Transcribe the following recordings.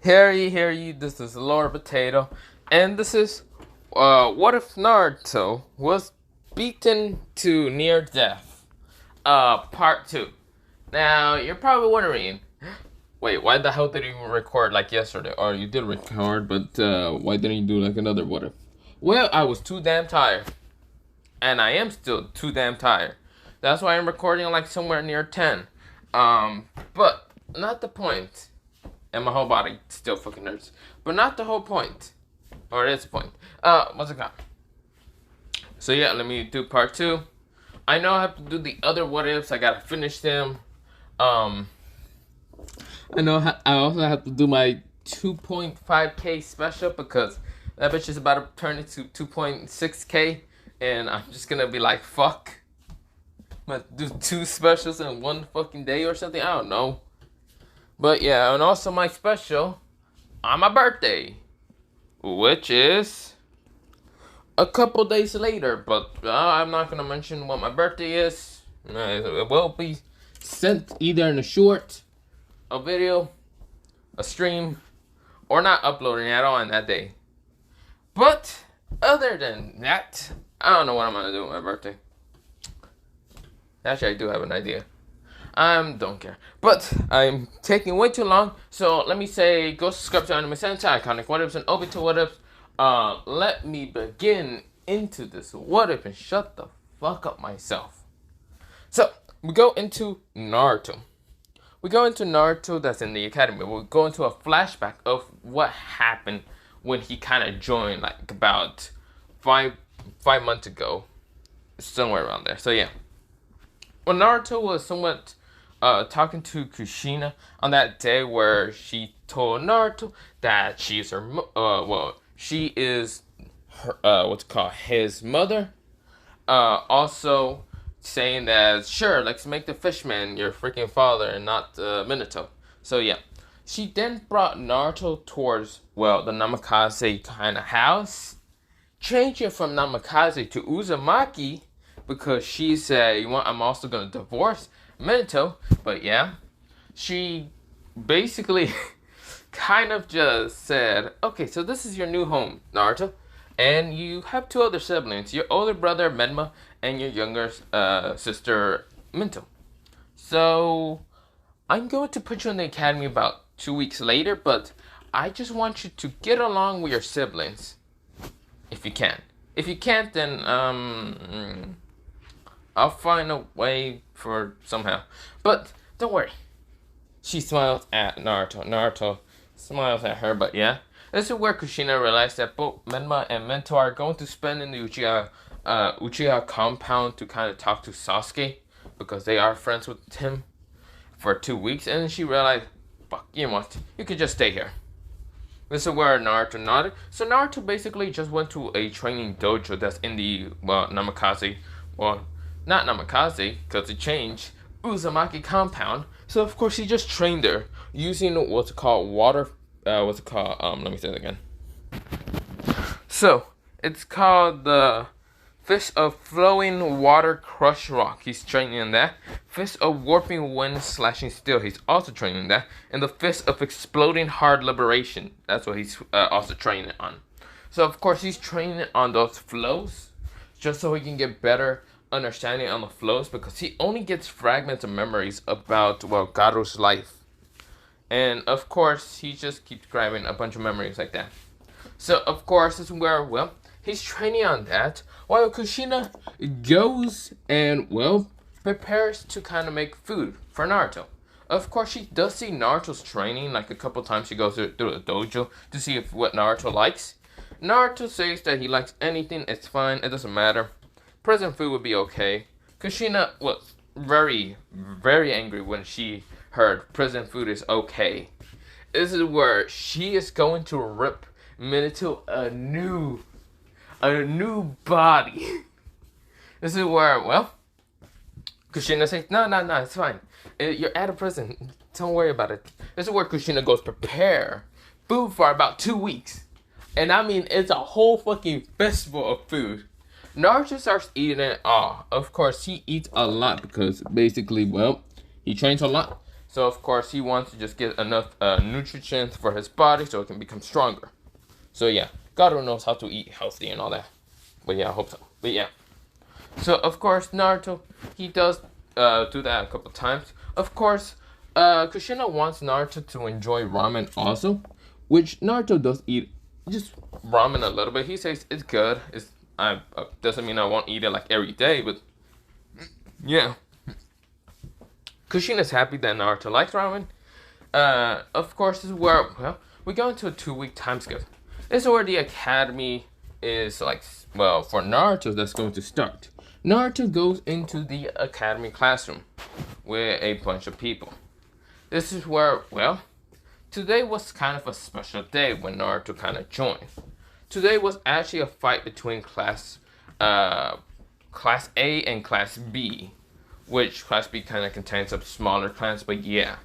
Hear ye, this is Lord Potato, and this is, what if Naruto was beaten to near death, part 2. Now, you're probably wondering, wait, why the hell did you even record like yesterday? Or you did record, but, why didn't you do like another what if? Well, I was too damn tired, and I am still too damn tired. That's why I'm recording like somewhere near 10. But, not the point. And my whole body still fucking hurts. But not the whole point. Or it is the point. What's it called? So yeah, let me do part 2. I know I have to do the other what ifs. I gotta finish them. I know I also have to do my 2.5k special because that bitch is about to turn into 2.6k. And I'm just gonna be like, fuck. I'm gonna do 2 specials in one fucking day or something. I don't know. But yeah, and also my special on my birthday, which is a couple days later. But I'm not going to mention what my birthday is. It will be sent either in a short, a video, a stream, or not uploading at all on that day. But other than that, I don't know what I'm going to do with my birthday. Actually, I do have an idea. Don't care. But I'm taking way too long, so let me say go subscribe to Anime Sensei, Iconic What Ifs, and Obito What Ifs. Let me begin into this what if and shut the fuck up myself. So, we go into Naruto. That's in the academy. We'll go into a flashback of what happened when he kind of joined, like about five months ago. Somewhere around there. So, yeah. Well, Naruto was somewhat talking to Kushina on that day where she told Naruto that she's her, she is her, his mother. Also saying that, sure, let's make the fishman your freaking father and not Minato. So yeah, she then brought Naruto towards, the Namikaze kind of house, changing from Namikaze to Uzumaki because she said, I'm also gonna divorce Minato. But yeah, she basically kind of just said, okay, so this is your new home, Naruto, and you have 2 other siblings, your older brother Menma and your younger sister Minato. So I'm going to put you in the academy about 2 weeks later, but I just want you to get along with your siblings if you can. If you can't, then I'll find a way for somehow. But don't worry. She smiles at Naruto. Naruto smiles at her, but yeah. This is where Kushina realized that both Menma and Minato are going to spend in the Uchiha compound to kind of talk to Sasuke because they are friends with him for 2 weeks. And then she realized, fuck, you know what? You could just stay here. This is where Naruto nodded. So Naruto basically just went to a training dojo that's in the, Namikaze. Not Namikaze, because it changed. Uzumaki compound. So of course he just trained there using what's called water. Let me say it again. So it's called the Fist of Flowing Water Crush Rock. He's training in that. Fist of Warping Wind Slashing Steel. He's also training in that. And the Fist of Exploding Hard Liberation. That's what he's also training on. So of course he's training on those flows, just so he can get better understanding on the flows, because he only gets fragments of memories about Garu's life, and of course he just keeps grabbing a bunch of memories like that. So of course this is where he's training on that while Kushina goes and prepares to kind of make food for Naruto. Of course she does see Naruto's training like a couple times. She goes through the dojo to see what Naruto likes. Naruto says that he likes anything, it's fine, it doesn't matter. Present food would be okay. Kushina was very, very angry when she heard present food is okay. This is where she is going to rip Minato a new body. This is where, Kushina says, no, it's fine. You're at a prison. Don't worry about it. This is where Kushina goes prepare food for about 2 weeks. And I mean, it's a whole fucking festival of food. Naruto starts eating it all. Of course, he eats a lot because basically, he trains a lot. So of course he wants to just get enough nutrients for his body so it can become stronger. So yeah, Garu knows how to eat healthy and all that. But yeah, I hope so. But yeah. So of course Naruto, he does do that a couple times. Of course, Kushina wants Naruto to enjoy ramen also, which Naruto does eat just ramen a little bit. He says it's good. It's doesn't mean I won't eat it like every day, but yeah. Kushina's happy that Naruto likes ramen. Of course, this is where we go into a 2-week time skip. This is where the academy is like for Naruto that's going to start. Naruto goes into the academy classroom with a bunch of people. This is where today was kind of a special day when Naruto kind of joined. Today was actually a fight between class A and Class B, which Class B kind of contains some smaller clans, but yeah.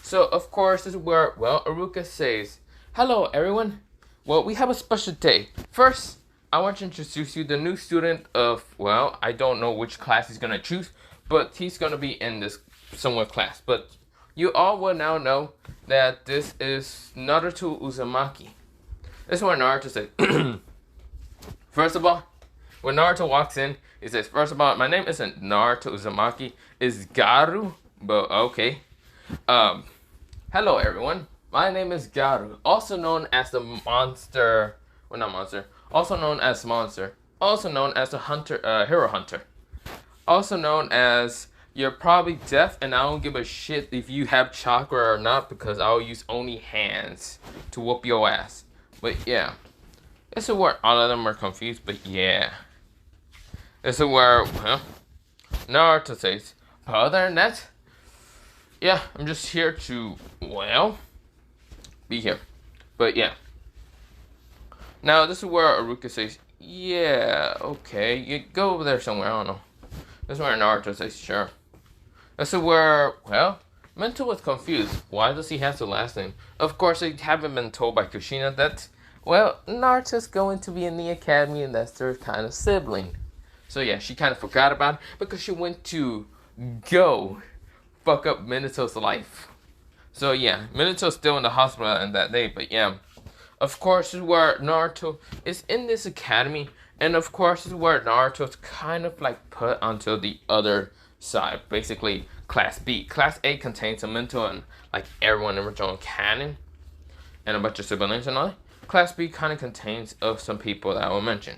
So, of course, this is where, Aruka says, "Hello, everyone. Well, we have a special day. First, I want to introduce you the new student of, I don't know which class he's going to choose, but he's going to be in this somewhat class. But you all will now know that this is Naruto Uzumaki." This is where Naruto says, first of all, when Naruto walks in, he says, "First of all, my name isn't Naruto Uzumaki, it's Garu, but okay. Hello everyone, my name is Garu, also known as the monster, also known as monster, also known as the hunter, hero hunter, also known as you're probably deaf and I don't give a shit if you have chakra or not because I'll use only hands to whoop your ass." But yeah, this is where all of them are confused, but yeah. This is where, Naruto says, "But other than that, yeah, I'm just here to, be here." But yeah. Now, this is where Aruka says, "Yeah, okay, you go over there somewhere, I don't know." This is where Naruto says, "Sure." This is where, Mento was confused. Why does he have the last name? Of course, they haven't been told by Kushina that, Naruto's going to be in the academy and that's their kind of sibling. So yeah, she kind of forgot about it because she went to go fuck up Minato's life. So yeah, Minato's still in the hospital on that day, but yeah. Of course, this is where Naruto is in this academy, and of course, this is where Naruto's kind of like put onto the other side. Basically, Class B. Class A contains Minато and like everyone in original canon, and a bunch of siblings and all that. Class B kind of contains of some people that I will mention.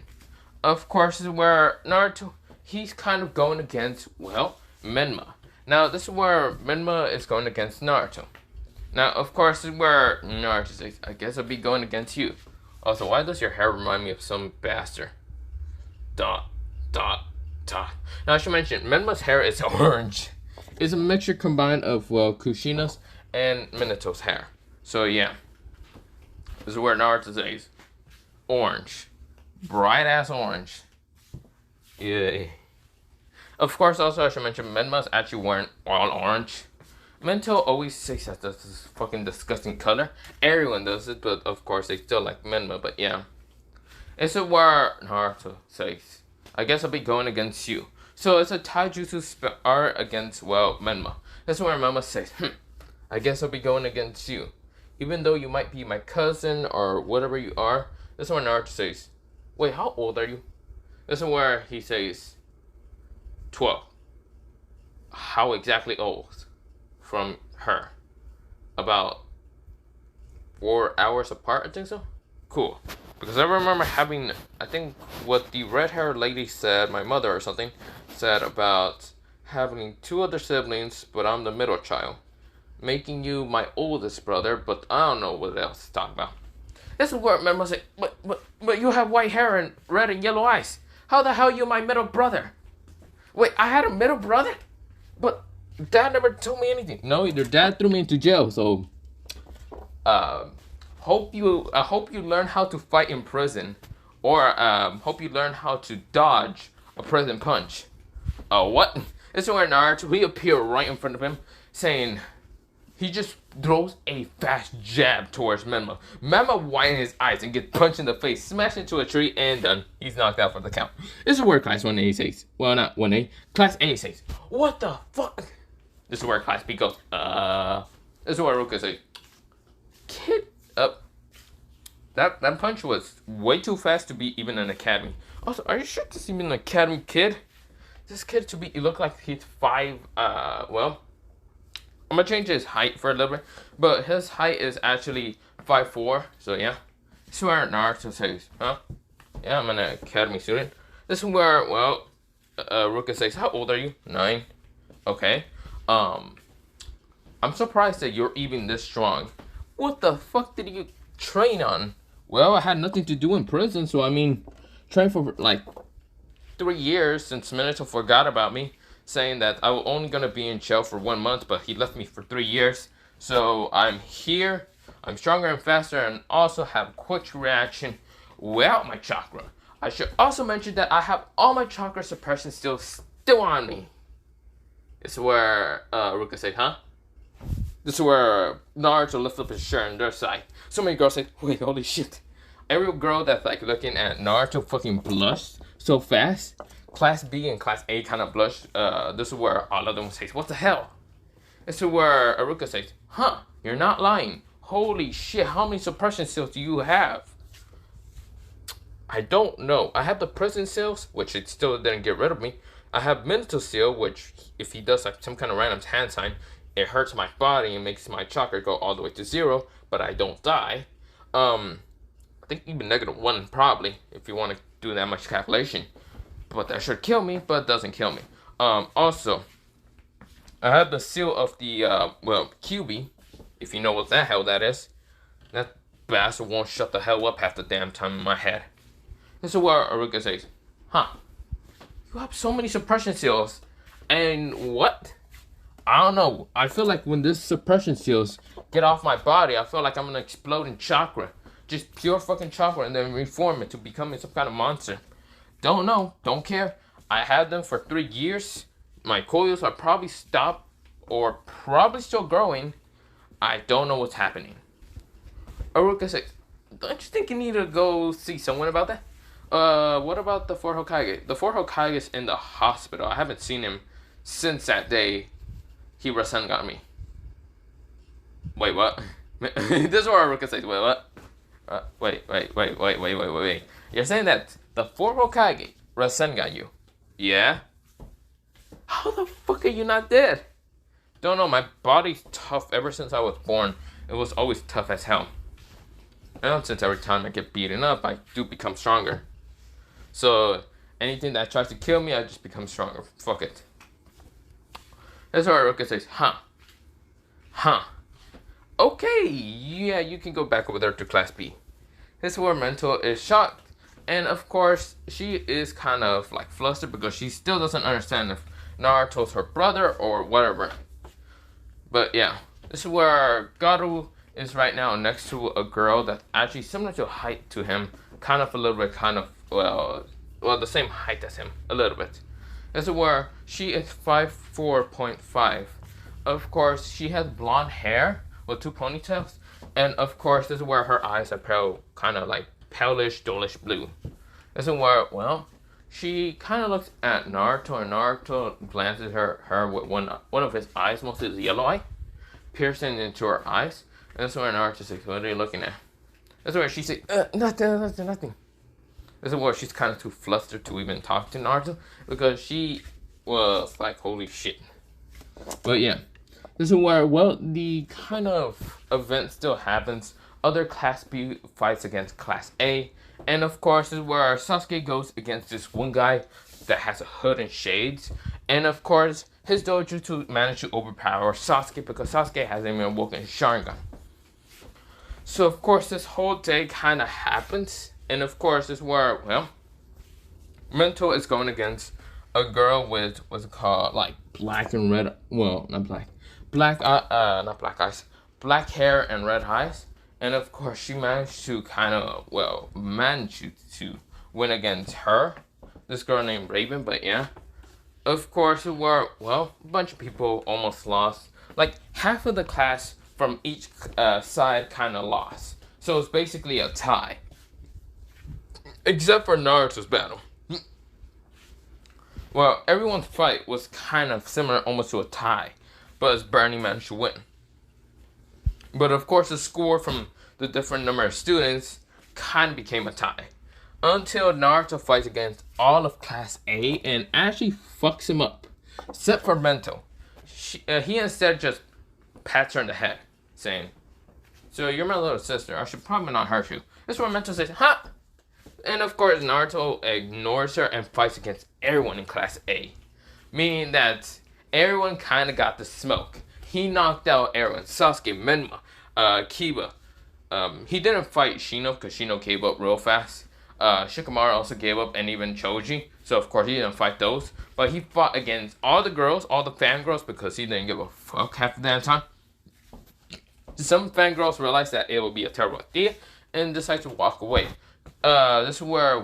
Of course, this is where Naruto, he's kind of going against, Menma. Now, this is where Menma is going against Naruto. Now, of course, this is where Naruto says, "I guess I'll be going against you. Also, why does your hair remind me of some bastard? ... Now, I should mention, Menma's hair is orange. It's a mixture combined of, Kushina's and Minato's hair. So, yeah. This is where Naruto says, orange. Bright ass orange. Yeah. Of course, also I should mention, Menma's actually wearing all orange. Mento always says that this is fucking disgusting color. Everyone does it, but of course they still like Menma, but yeah. This is where Naruto says, "I guess I'll be going against you." So it's a taijutsu spar against, Menma. This is where Menma says, "I guess I'll be going against you. Even though you might be my cousin or whatever you are." This is where Naruto says, "Wait, how old are you?" This is where he says, 12. How exactly old? From her. About 4 hours apart, I think so? Cool. Because I remember having, I think what the red-haired lady said, my mother or something, said about having 2 other siblings, but I'm the middle child. Making you my oldest brother, but I don't know what else to talk about. This is where Menma said, but you have white hair and red and yellow eyes. How the hell are you my middle brother? Wait, I had a middle brother? But Dad never told me anything. No, your dad threw me into jail, so I hope you learn how to fight in prison, or hope you learn how to dodge a prison punch. What? This is where Naruto, he appeared right in front of him, saying, he just throws a fast jab towards Menma. Menma widens his eyes and gets punched in the face, smashed into a tree, and done. He's knocked out for the count. This is where Class 1A says, well, not 1A, Class A says, "What the fuck?" This is where Class B goes, This is where Ruka says, kid up. That punch was way too fast to be even an academy. Also, are you sure this is even an academy kid? This kid to be, it looked like he's 5, well, I'm gonna change his height for a little bit, but his height is actually 5'4", so yeah. This is where Naruto says, huh? Yeah, I'm an academy student. This is where, well, Ruka says, how old are you? 9. Okay. I'm surprised that you're even this strong. What the fuck did you train on? Well, I had nothing to do in prison, so I mean, trained for like 3 years since Minato forgot about me, saying that I was only gonna be in jail for 1 month, but he left me for 3 years. So I'm here, I'm stronger and faster, and also have quick reaction without my chakra. I should also mention that I have all my chakra suppression still on me. This is where Ruka said, huh? This is where Naruto lifted up his shirt on their side. So many girls say, wait, holy shit. Every girl that's like looking at Naruto fucking blushed so fast. Class B and Class A kind of blushed. This is where all of them say, what the hell? This is where Aruka says, huh, you're not lying. Holy shit, how many suppression seals do you have? I don't know. I have the prison seals, which it still didn't get rid of me. I have mental seal, which if he does like some kind of random hand sign, it hurts my body and makes my chakra go all the way to 0, but I don't die. I think even -1 probably, if you want to do that much calculation. But that should kill me, but doesn't kill me. Also, I have the seal of the, well, QB, if you know what the hell that is. That bastard won't shut the hell up half the damn time in my head. This is where Aruka says, huh, you have so many suppression seals, and what? I don't know. I feel like when this suppression seals get off my body, I feel like I'm gonna explode in chakra. Just pure fucking chakra and then reform it to becoming some kind of monster. Don't know. Don't care. I had them for 3 years. My coils are probably stopped or probably still growing. I don't know what's happening. Aruka says, don't you think you need to go see someone about that? What about the 4 Hokage? The 4 Hokage is in the hospital. I haven't seen him since that day he Rasengan me. Wait, what? This is what Aruka says. Wait, what? Wait. You're saying that the 4 Hokage Rasengan you? Yeah? How the fuck are you not dead? Don't know, my body's tough ever since I was born. It was always tough as hell. And since every time I get beaten up, I do become stronger. So, anything that tries to kill me, I just become stronger. Fuck it. That's why Aruka says, huh. Okay, yeah, you can go back over there to Class B. This is where Mental is shocked. And of course, she is kind of like flustered because she still doesn't understand if Naruto's her brother or whatever. But yeah, this is where Garu is right now next to a girl that's actually similar to height to him. Kind of a little bit, well, the same height as him, a little bit. This is where she is 5'4.5". Of course, she has blonde hair with 2 ponytails. And of course, this is where her eyes are pale, kind of like palish, dullish blue. This is where, well, she kind of looks at Naruto, and Naruto glances her with one of his eyes, mostly the yellow eye, piercing into her eyes. And this is where Naruto says, what are you looking at? This is where she says, nothing. This is where she's kind of too flustered to even talk to Naruto, because she was like, holy shit. But yeah, this is where, well, the kind of event still happens. Other Class B fights against Class A. And of course, this is where Sasuke goes against this one guy that has a hood and shades. And of course, his dojutsu managed to overpower Sasuke because Sasuke hasn't even woken his Sharingan. So of course, this whole day kind of happens. And of course, this is where, well, Mental is going against a girl with what's it called, like black and red, well, not black, not black eyes, black hair and red eyes. And of course, she managed to kind of, well, manage to win against her, this girl named Raven. But yeah, of course, it were, well, a bunch of people almost lost. Like half of the class from each side kind of lost. So it's basically a tie. Except for Naruto's battle. Well, everyone's fight was kind of similar, almost to a tie. but his Bernie managed to win. But of course, the score from the different number of students kind of became a tie. Until Naruto fights against all of Class A and actually fucks him up. Except for Mento. He instead just pats her in the head, saying, "So you're my little sister, I should probably not hurt you." This is where Mento says, "Huh?" And of course, Naruto ignores her and fights against everyone in Class A. Meaning that everyone kind of got the smoke. He knocked out everyone. Sasuke, Menma, Kiba. He didn't fight Shino because Shino gave up real fast. Shikamaru also gave up, and even Choji. So of course he didn't fight those. But he fought against all the girls, all the fangirls, because he didn't give a fuck half the damn time. Some fangirls realized that it would be a terrible idea and decide to walk away. This is where,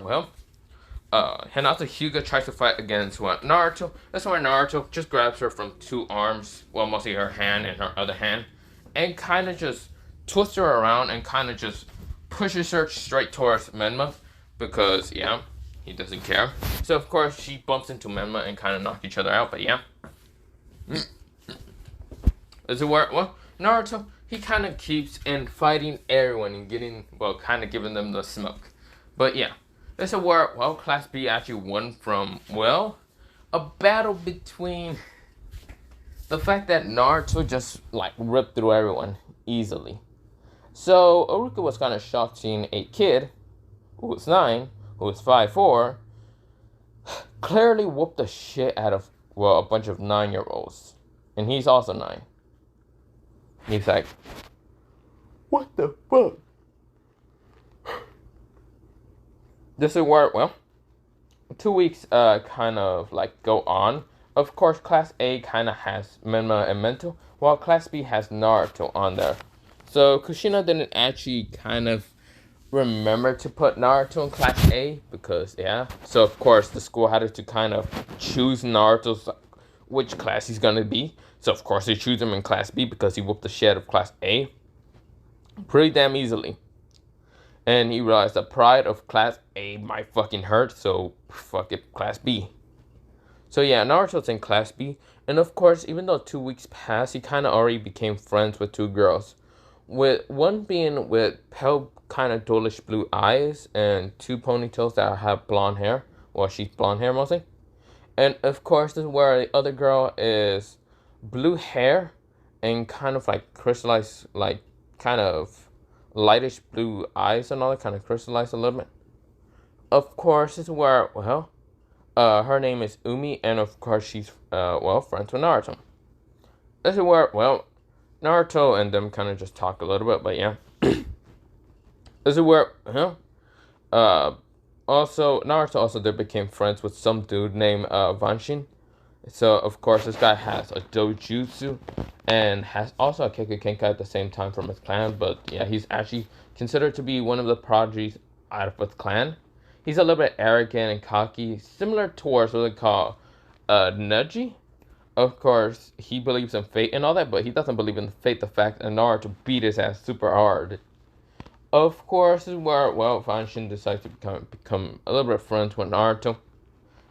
Hinata Hyuga tries to fight against Naruto. That's where Naruto just grabs her from two arms, well, mostly her hand and her other hand, and kind of just twists her around and kind of just pushes her straight towards Menma because, yeah, he doesn't care. So, of course, she bumps into Menma and kind of knock each other out, but yeah. This is where, Naruto, he kind of keeps in fighting everyone and getting, kind of giving them the smoke. But yeah, this is where, Class B actually won from, a battle between the fact that Naruto just, ripped through everyone easily. So, Iruka was kind of shocked seeing a kid who was 9, who was 5'4", clearly whooped the shit out of, a bunch of 9-year-olds. And he's also 9. He's like, what the fuck? This is where, 2 weeks kind of go on. Of course, Class A kind of has Menma and Mento, while Class B has Naruto on there. So Kushina didn't actually kind of remember to put Naruto in Class A because, yeah. So of course, the school had to kind of choose Naruto's which class he's gonna be. So of course they choose him in Class B because he whooped the shit out of Class A pretty damn easily. And he realized the pride of Class A might fucking hurt, so fuck it, Class B. So yeah, Naruto's in Class B, and of course, even though 2 weeks passed, he kind of already became friends with 2 girls. With one being with pale, kind of dulish blue eyes, and 2 ponytails that have blonde hair. Well, she's blonde hair mostly. And of course, this is where the other girl is blue hair, and kind of crystallized, kind of lightish blue eyes and all that, kind of crystallized a little bit. Of course, this is where, her name is Umi, and of course she's, friends with Naruto. This is where, Naruto and them kind of just talk a little bit, but yeah. This is where, also, Naruto also became friends with some dude named, Vanshin. So, of course, this guy has a dojutsu and has also a Kekkei Kenkai at the same time from his clan. But, yeah, he's actually considered to be one of the prodigies out of his clan. He's a little bit arrogant and cocky, similar towards what they call Neji. Of course, he believes in fate and all that, but he doesn't believe in fate, the fact that Naruto beat his ass super hard. Of course, this is where, Vanshin decides to become a little bit friends with Naruto.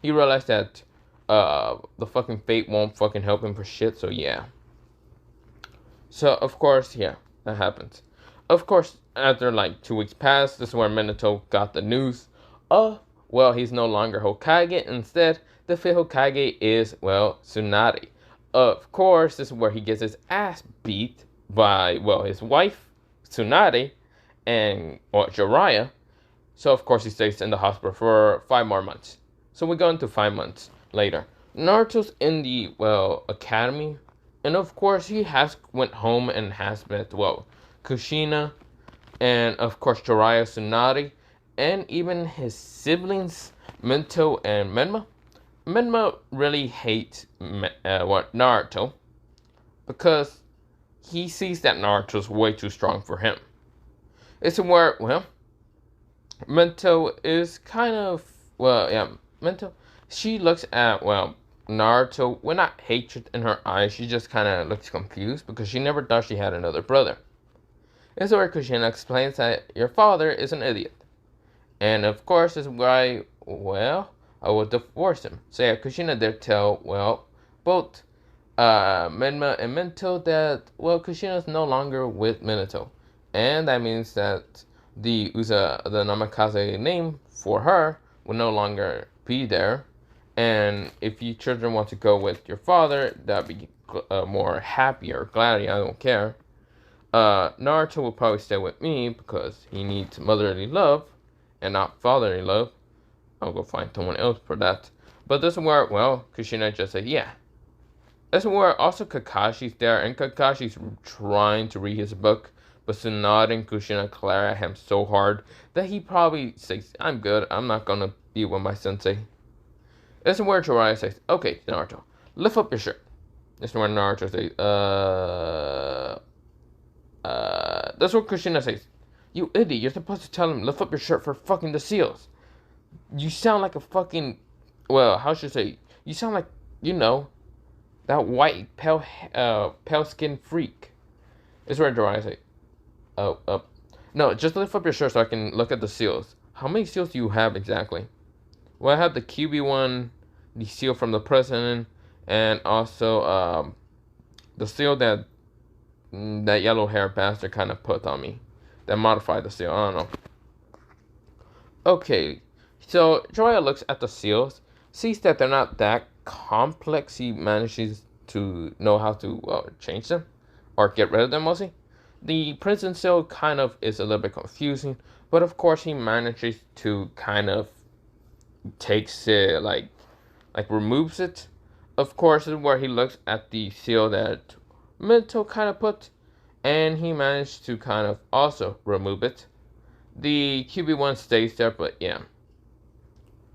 He realized that the fucking fate won't fucking help him for shit, so yeah. So, of course, yeah, that happens. Of course, after 2 weeks pass, this is where Minato got the news. He's no longer Hokage. Instead, the 5th Hokage is, Tsunade. Of course, this is where he gets his ass beat by, his wife, Tsunade, and, Jiraiya. So, of course, he stays in the hospital for 5 more months. So, we go into 5 months later. Naruto's in the, academy. And, of course, he has went home and has met, Kushina, and, of course, Jiraiya, Tsunade, and even his siblings, Mento and Menma. Menma really hates Naruto because he sees that Naruto's way too strong for him. It's where, Mento is kind of, Mento, she looks at, Naruto with not hatred in her eyes. She just kind of looks confused because she never thought she had another brother. It's where Kushina explains that your father is an idiot. And of course, this is why, I would divorce him. So yeah, Kushina did tell, both Menma and Minato that, well, Kushina's no longer with Minato. And that means that the Namikaze name for her will no longer be there. And if you children want to go with your father, that'd be more happy or glad. I don't care. Naruto will probably stay with me because he needs motherly love and not fatherly love. I'll go find someone else for that. But this is where, well, Kushina just said, yeah. This is where also Kakashi's there, and Kakashi's trying to read his book, but Tsunade and Kushina glare at him so hard that he probably says, I'm good, I'm not gonna be with my sensei. This is where Jiraiya says, okay, Naruto, lift up your shirt. This is where Naruto says, that's what Kushina says. You idiot, you're supposed to tell him, lift up your shirt for fucking the seals. You sound like a fucking, well, how should I say, you sound like, you know, that white, pale skin freak. Is where Jiraiya say, oh. No, just lift up your shirt so I can look at the seals. How many seals do you have exactly? Well, I have the QB one, the seal from the president, and also the seal that yellow hair bastard kind of put on me. That modified the seal. I don't know. Okay, so Jiraiya looks at the seals, sees that they're not that complex. He manages to know how to change them or get rid of them mostly. The prison seal kind of is a little bit confusing, but of course he manages to kind of takes it like removes it. Of course, is where he looks at the seal that Minato kind of put, and he managed to kind of also remove it. The QB1 stays there, but yeah.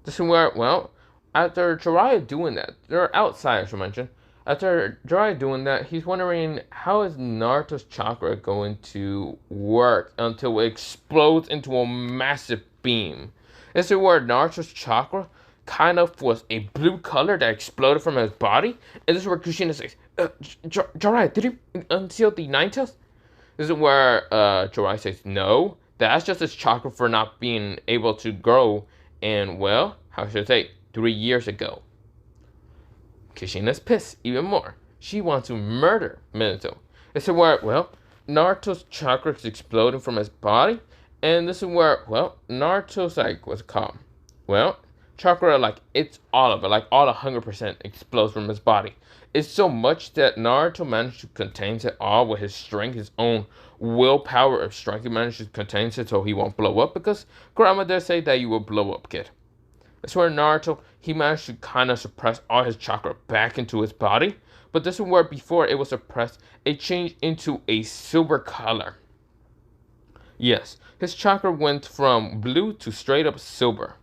This is where, well, after Jiraiya doing that, they're outside, as I mentioned. After Jiraiya doing that, he's wondering how is Naruto's chakra going to work until it explodes into a massive beam. This is where Naruto's chakra kind of was a blue color that exploded from his body. And this is where Kushina says, Jiraiya, did you unseal the Nine Tails? This is where Jiraiya says, no, that's just his chakra for not being able to grow. And, well, how should I say, 3 years ago. Kushina's pissed even more. She wants to murder Minato. This is where, well, Naruto's chakra is exploding from his body. And this is where, well, Naruto's like, what's it called? Well, chakra, like, it's all of it. Like, all 100% explodes from his body. It's so much that Naruto managed to contain it all with his strength, his own willpower of strength. He managed to contain it so he won't blow up. Because grandma does say that you will blow up, kid. That's where Naruto, he managed to kind of suppress all his chakra back into his body. But this is where before it was suppressed, it changed into a silver color. Yes, his chakra went from blue to straight up silver.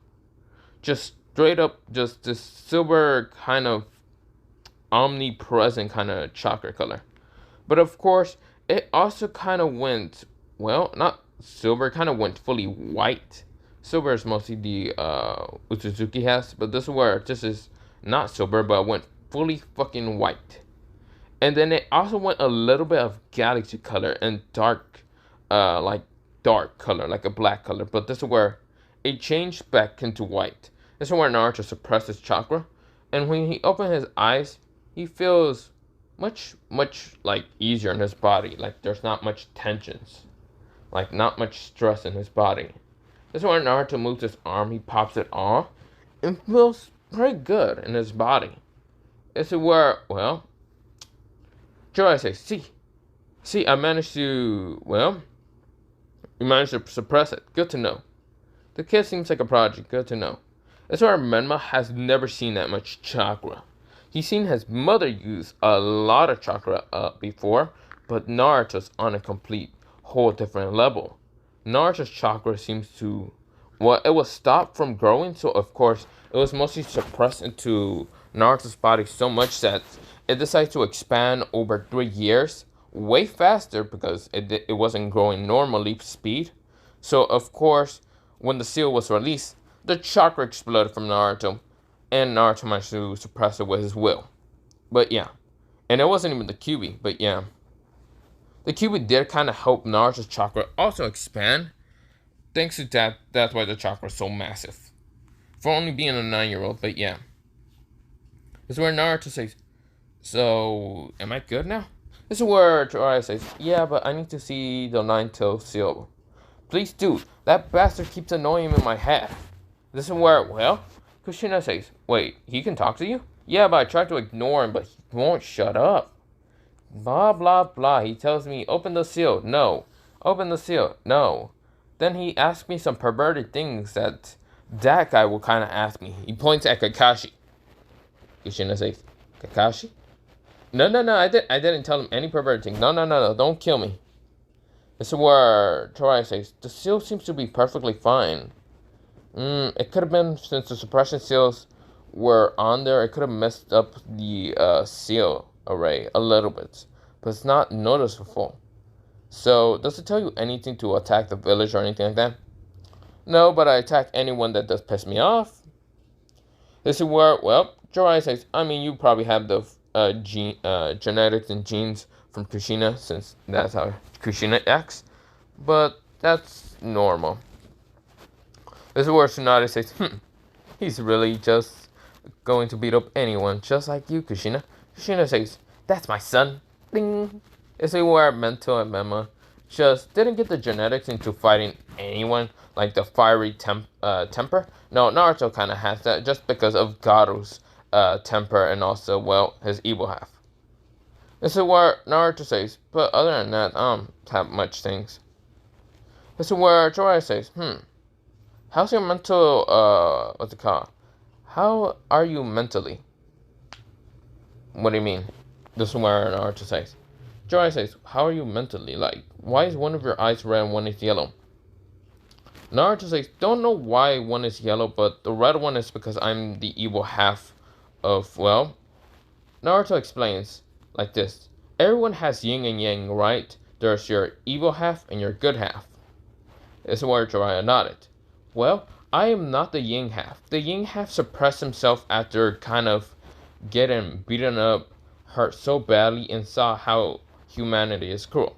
Just straight up, just this silver kind of omnipresent kind of chakra color. But of course, it also kind of went, well, not silver, kind of went fully white. Silver is mostly the Uchizuki has, but this is where this is not silver, but went fully fucking white. And then it also went a little bit of galaxy color and dark, like dark color, like a black color. But this is where it changed back into white. This is where Naruto suppressed his chakra, and when he opened his eyes, he feels much like easier in his body. Like there's not much tensions, like not much stress in his body. This is where Naruto moves his arm, he pops it off, and feels pretty good in his body. This is where, well, Jiraiya says, see, I managed to, well, you managed to suppress it. Good to know. The kid seems like a prodigy. Good to know. This is where Menma has never seen that much chakra. He's seen his mother use a lot of chakra before, but Naruto's on a complete whole different level. Naruto's chakra seems to, well, it was stopped from growing, so of course it was mostly suppressed into Naruto's body so much that it decided to expand over 3 years way faster because it wasn't growing normally speed. So of course, when the seal was released, the chakra exploded from Naruto, and Naruto managed to suppress it with his will. But yeah, and it wasn't even the QB, but yeah. The QB did kind of help Naruto's chakra also expand. Thanks to that, that's why the chakra is so massive. For only being a 9-year-old, but yeah. This is where Naruto says, So, am I good now? This is where Jiraiya says, yeah, but I need to see the nine-tailed seal. Please do. That bastard keeps annoying me in my head. This is where, well, Kushina says, wait, he can talk to you? Yeah, but I tried to ignore him, but he won't shut up. Blah, blah, blah. He tells me, open the seal. No. Open the seal. No. Then he asks me some perverted things that guy will kind of ask me. He points at Kakashi. Kushina says, Kakashi? No, no, no. I didn't tell him any perverted thing. No, no, no, no. Don't kill me. This is where Jiraiya says, the seal seems to be perfectly fine. It could have been since the suppression seals were on there. It could have messed up the seal array a little bit, but it's not noticeable. So, does it tell you anything to attack the village or anything like that? No, but I attack anyone that does piss me off. This is where, well, Jiraiya says, I mean, you probably have the genetics and genes from Kushina, since that's how Kushina acts, but that's normal. This is where Tsunade says, he's really just going to beat up anyone, just like you, Kushina. Kushina says, that's my son. Ding. This is where Mento and Menma just didn't get the genetics into fighting anyone, like the fiery temper. No, Naruto kind of has that, just because of Garu's temper and also, well, his evil half. This is where Naruto says, but other than that, I don't have much things. This is where Jiraiya says, how's your mental, what's it called? How are you mentally? What do you mean? This is where Naruto says. Jiraiya says, how are you mentally? Like, why is one of your eyes red and one is yellow? Naruto says, don't know why one is yellow, but the red one is because I'm the evil half of, well, Naruto explains like this. Everyone has yin and yang, right? There's your evil half and your good half. This is where Jiraiya nodded. Well, I am not the yin half. The yin half suppressed himself after kind of getting beaten up, hurt so badly, and saw how humanity is cruel.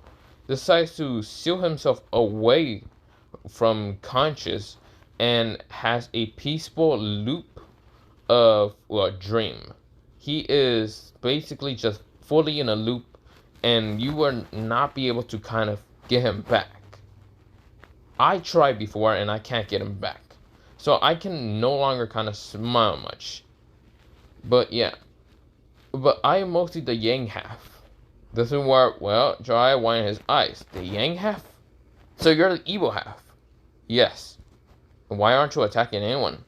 Decides to seal himself away from conscious and has a peaceful loop of, well, dream. He is basically just fully in a loop, and you will not be able to kind of get him back. I tried before and I can't get him back. So I can no longer kind of smile much. But yeah. But I am mostly the yang half. This is where, well, Jiraiya widened his eyes. The yang half? So you're the evil half? Yes. Why aren't you attacking anyone?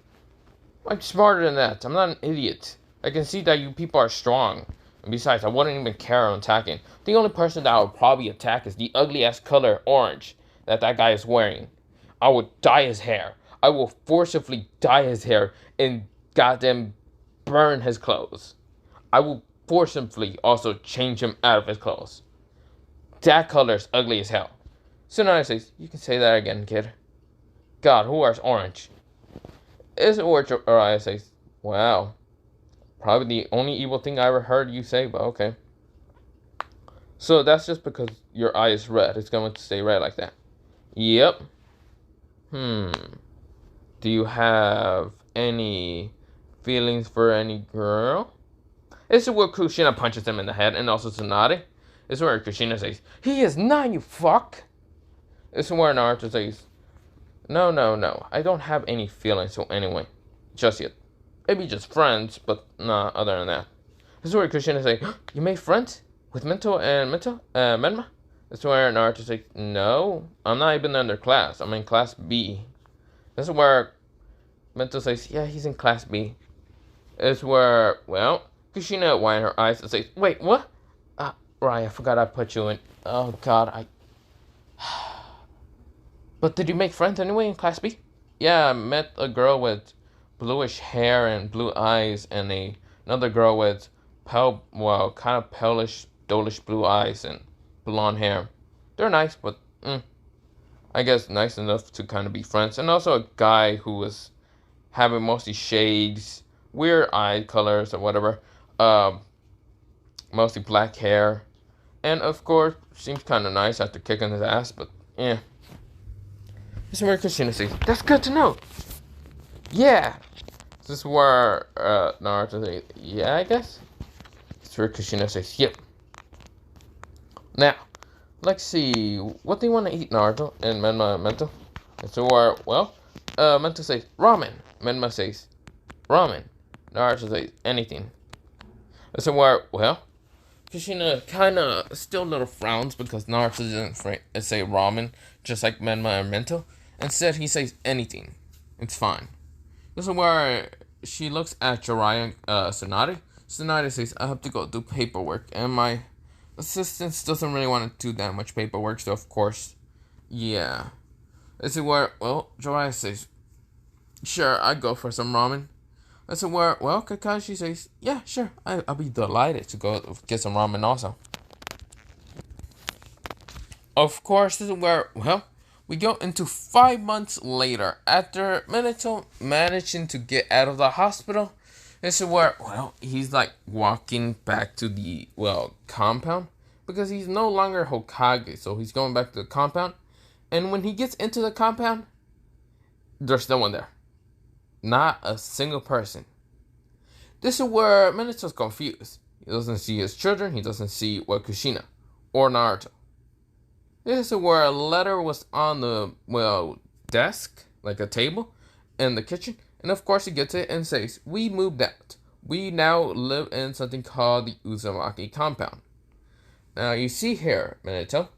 I'm smarter than that. I'm not an idiot. I can see that you people are strong. And besides, I wouldn't even care on attacking. The only person that I would probably attack is the ugly ass color orange that guy is wearing. I would dye his hair. I will forcibly dye his hair and goddamn burn his clothes. I will forcibly also change him out of his clothes. That color is ugly as hell. Tsunade says, you can say that again, kid. God, who wears orange? Is it where Jiraiya says, wow. Probably the only evil thing I ever heard you say, but okay. So that's just because your eye is red. It's going to stay red like that. Yep. Do you have any feelings for any girl? This is where Kushina punches him in the head, and also Tsunade. This is where Kushina says, he is not, you fuck. This is where Naruto says, no, no, no. I don't have any feelings to anyone. Just yet. Maybe just friends, but nah, other than that. This is where Kushina says, you made friends? With Menma? This is where Naruto says, no, I'm not even in their class. I'm in class B. This is where Mento says, yeah, he's in class B. This is where, well, Kushina widened her eyes and says, wait, what? Right, I forgot I put you in. Oh, God, But did you make friends anyway in class B? Yeah, I met a girl with bluish hair and blue eyes, and another girl with kind of palish, dolish blue eyes and blonde hair. They're nice, but I guess nice enough to kind of be friends. And also a guy who was having mostly shades, weird eye colors or whatever, mostly black hair, and of course seems kind of nice after kicking his ass, but yeah. This is where Kushina says, that's good to know. Yeah. This is where Naruto says, yeah, I guess. This is That's where Kushina says, yep. Now, let's see. What do you want to eat, Naruto? And Menma Mento? And so, Mento says, ramen. Menma says, ramen. Naruto says, anything. And so, Kushina kind of still a little frowns because Naruto doesn't say ramen, just like Menma and Mento. Instead, he says anything. It's fine. This is where she looks at Jiraiya Tsunade. Tsunade says, I have to go do paperwork, and my assistant doesn't really want to do that much paperwork, so of course, yeah. This is where, Jiraiya says, sure, I'd go for some ramen. This is where, Kakashi says, yeah, sure, I'll be delighted to go get some ramen also. Of course, this is where, we go into 5 months later after Minato managing to get out of the hospital. This is where, he's like walking back to the, compound because he's no longer Hokage. So he's going back to the compound. And when he gets into the compound, there's no one there. Not a single person. This is where Minato's confused. He doesn't see his children. He doesn't see Kushina or Naruto. This is where a letter was on the, desk, like a table, in the kitchen. And of course he gets it and says, we moved out. We now live in something called the Uzumaki compound. Now you see here, Minato,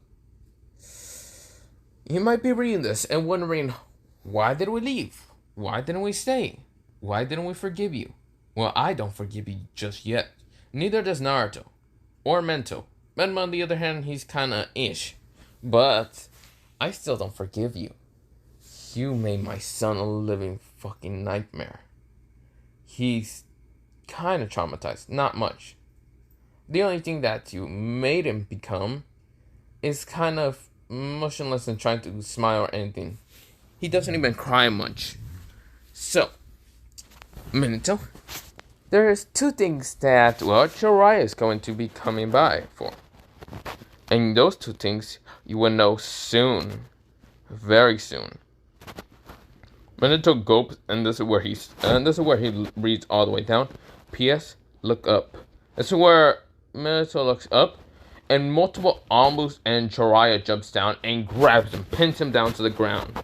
you might be reading this and wondering, why did we leave? Why didn't we stay? Why didn't we forgive you? Well, I don't forgive you just yet. Neither does Naruto. Or Menma, on the other hand, he's kinda ish. But I still don't forgive you. You made my son a living fucking nightmare. He's kind of traumatized. Not much. The only thing that you made him become is kind of motionless and trying to smile or anything. He doesn't even cry much. So, Minato, there's 2 things that, Jiraiya is going to be coming by for. And those 2 things you will know soon. Very soon. Minato gulps, and this is where he reads all the way down. P.S. Look up. This is where Minato looks up, and multiple Ambus and Jiraiya jumps down and grabs him, pins him down to the ground.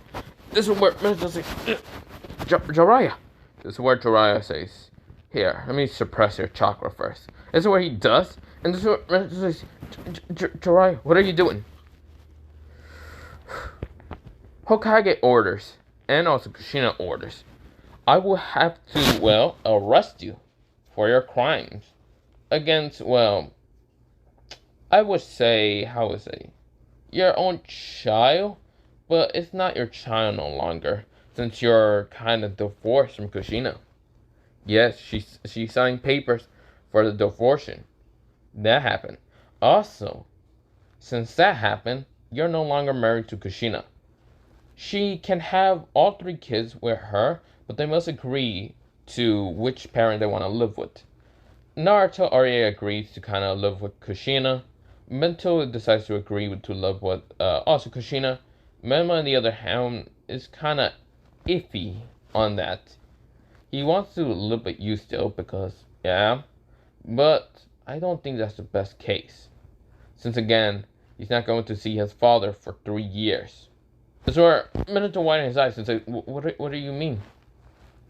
This is where Minato says, Jiraiya. This is where Jiraiya says, here, let me suppress your chakra first. This is where he does, and this is where Minato says, Jiraiya, what are you doing? Hokage orders, and also Kushina orders. I will have to, arrest you for your crimes against, I would say, your own child, but it's not your child no longer, since you're kind of divorced from Kushina. Yes, she signed papers for the divorce. That happened. Also, since that happened, you're no longer married to Kushina. She can have all 3 kids with her, but they must agree to which parent they want to live with. Naruto already agrees to kind of live with Kushina. Mento decides to agree to live with also Kushina. Menma, on the other hand, is kind of iffy on that. He wants to live with you still because, but I don't think that's the best case. Since again, he's not going to see his father for 3 years. That's where Minato widened his eyes and said, what do you mean?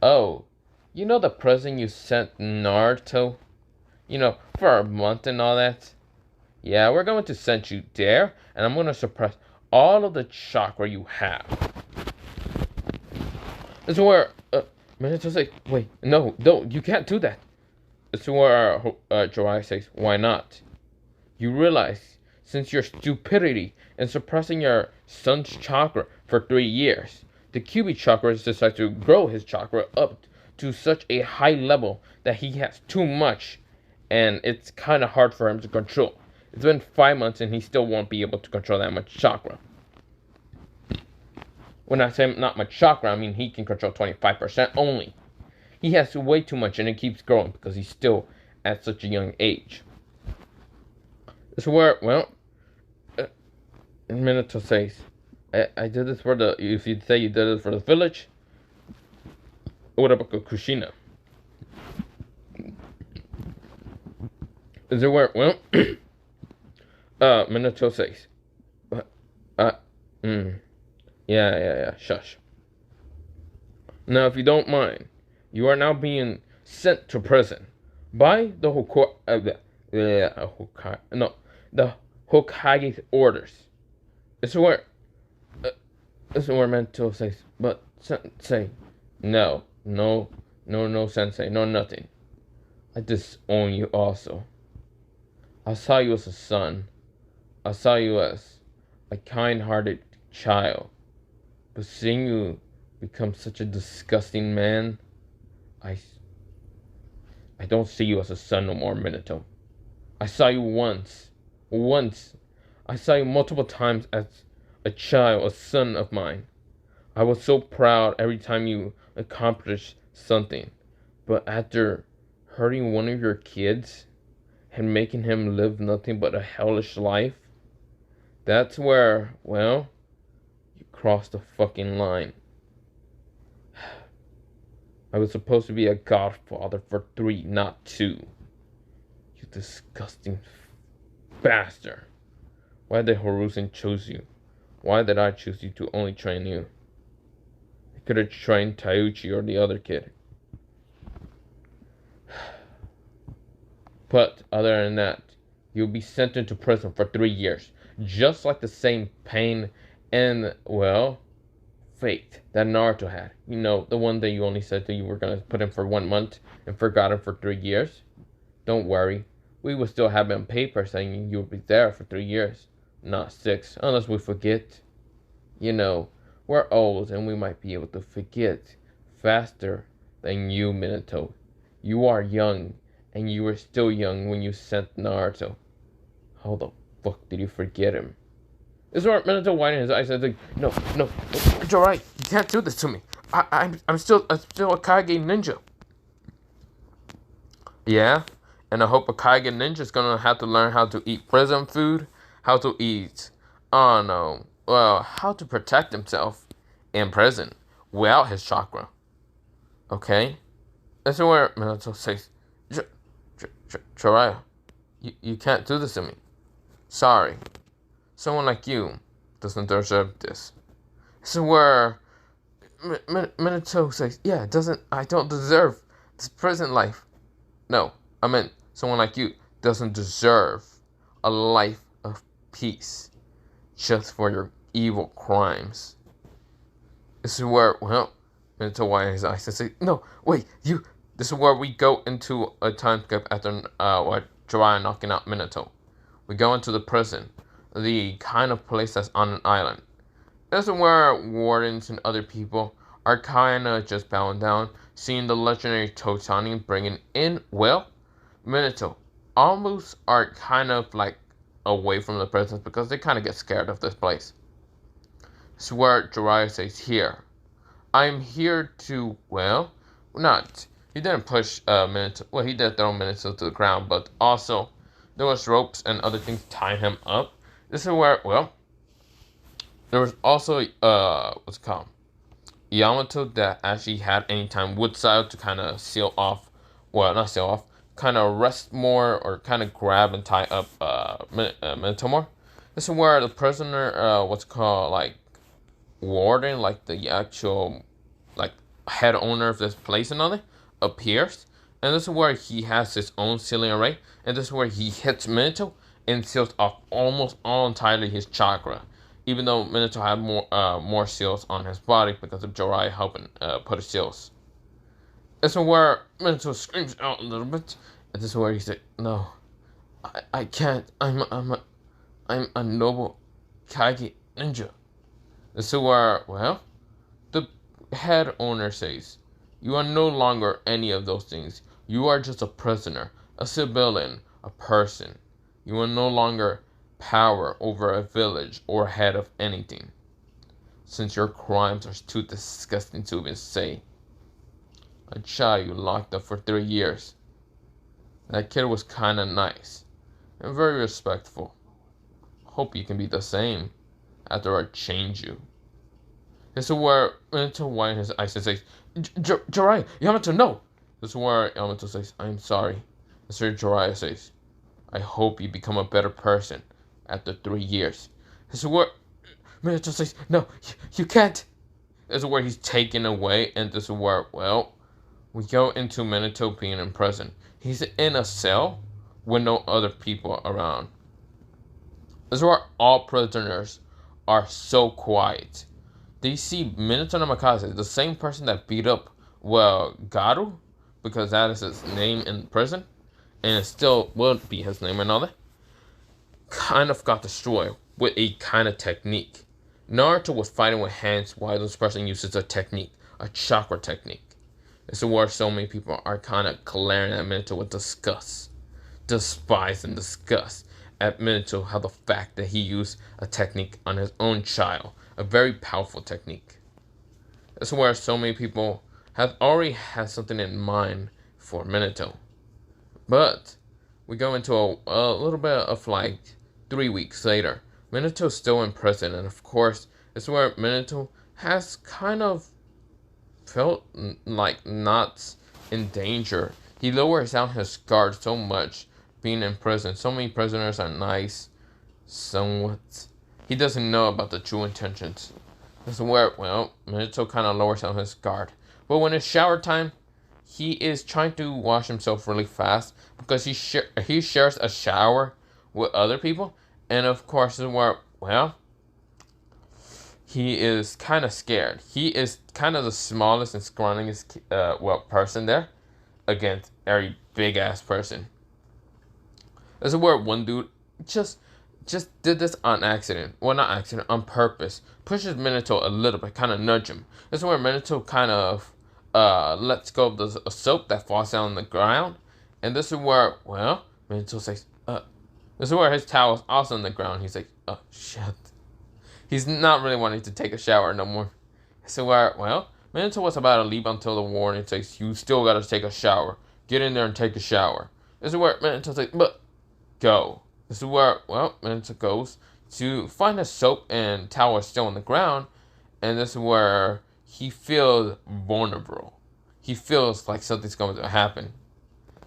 Oh, you know the present you sent Naruto? For a month and all that? Yeah, we're going to send you there, and I'm going to suppress all of the chakra you have. That's where Minato says, wait, no, you can't do that. That's where Jiraiya says, why not? You realize, since your stupidity in suppressing your son's chakra for 3 years, the Kyuubi chakra has decided to grow his chakra up to such a high level that he has too much, and it's kind of hard for him to control. It's been 5 months and he still won't be able to control that much chakra. When I say not much chakra, I mean he can control 25% only. He has way too much and it keeps growing because he's still at such a young age. This is where, Minato says, I did this for the, if you say you did it for the village, what about Kushina? This Is it where, well, Minato says, uh, mm, yeah, shush. Now, if you don't mind, you are now being sent to prison by the the Hokage's orders. It's where, uh, it's where Minato says, but Sensei, no, Sensei, no, nothing. I disown you also. I saw you as a son. I saw you as a kind-hearted child. But seeing you become such a disgusting man, I don't see you as a son no more, Minato. I saw you once. I saw you multiple times as a child, a son of mine. I was so proud every time you accomplished something. But after hurting one of your kids and making him live nothing but a hellish life, that's where, well, you crossed the fucking line. I was supposed to be a godfather for 3, not 2. You disgusting bastard. Why did Hiruzen choose you? Why did I choose you to only train you? I could have trained Taiuchi or the other kid. But other than that, you'll be sent into prison for 3 years. Just like the same pain and, well, fate that Naruto had. You know, the one that you only said that you were going to put him for 1 month and forgot him for 3 years. Don't worry. We will still have on paper saying you'll be there for 3 years. Not 6, unless we forget. You know, we're old and we might be able to forget faster than you, Minato. You are young, and you were still young when you sent Naruto. How the fuck did you forget him? This is where Minato widened his eyes and said, no, it's alright. You can't do this to me. I'm still a Kage ninja. Yeah, and I hope a Kage ninja is gonna have to learn how to eat prison food, how to eat, oh no, well, how to protect himself in prison without his chakra. Okay? This is where Minato says, Jiraiya, you can't do this to me. Sorry. Someone like you doesn't deserve this. This is where Minato says, yeah, I don't deserve this prison life. No, I meant someone like you doesn't deserve a life of peace just for your evil crimes. This is where, well, Minato widens his eyes and says, no, wait, this is where we go into a time skip after Jiraiya knocking out Minato. We go into the prison, the kind of place that's on an island. This is where wardens and other people are kind of just bowing down, seeing the legendary Totani bringing in, well, Minato. Almost are kind of like away from the prison because they kind of get scared of this place. This is where Jiraiya says, here. I'm here to, well, not. He didn't push Minato. Well, he did throw Minato to the ground, but also there was ropes and other things tying him up. This is where, well, there was also, what's it called? Yamato that actually had anytime wood side to kind of seal off, well, not seal off, kind of rest more or kind of grab and tie up Minato more. This is where the prisoner, what's called, like, warden, like the actual, like, head owner of this place and all that, appears. And this is where he has his own sealing array. And this is where he hits Minato and seals off almost all entirely his chakra. Even though Minato had more seals on his body because of Jiraiya helping put his seals. This is where Minato screams out a little bit. And this is where he said, no, I can't. I'm a noble Kage ninja. This is where, well, the head owner says, you are no longer any of those things. You are just a prisoner, a civilian, a person. You are no longer power over a village or head of anything, since your crimes are too disgusting to even say. A child you locked up for 3 years. That kid was kinda nice and very respectful. Hope you can be the same after I change you. This is where Minato widens his eyes and says, Jiraiya, Yamato, no! This is where Yamato says, I'm sorry. This is where Jiraiya says, I hope you become a better person after 3 years. This is where Minato says, no, you can't. This is where he's taken away, and this is where, well, we go into Minato being in prison. He's in a cell with no other people around. This is where all prisoners are so quiet. They see Minato Namikaze, the same person that beat up, well, Garu, because that is his name in prison, and it still will be his name and all that, kind of got destroyed with a kind of technique. Naruto was fighting with hands while this person uses a technique, a chakra technique. This is where so many people are kind of glaring at Minato with disgust, despise and disgust at Minato, how the fact that he used a technique on his own child, a very powerful technique. This is where so many people have already had something in mind for Minato. But we go into a little bit of like 3 weeks later. Minato's still in prison, and of course, it's where Minato has kind of felt like not in danger. He lowers down his guard so much being in prison. So many prisoners are nice, somewhat. He doesn't know about the true intentions. This is where, well, Minato kind of lowers down his guard. But when it's shower time, he is trying to wash himself really fast because he shares a shower with other people. And of course, this is where, well, he is kind of scared. He is kind of the smallest and scrawniest, person there against a big ass person. This is where one dude just did this on accident. Well, not accident, on purpose. Pushes Minato a little bit, kind of nudge him. This is where Minato kind of lets go of the soap that falls down on the ground. And this is where, well, Minato says, this is where his towel is also on the ground. He's like, oh, shit. He's not really wanting to take a shower no more. So where, well, Minato was about to leave until the warning says, you still gotta take a shower. Get in there and take a shower. This is where Minato's like, but go. This is where, well, Minato goes to find a soap and towel still on the ground. And this is where he feels vulnerable. He feels like something's going to happen.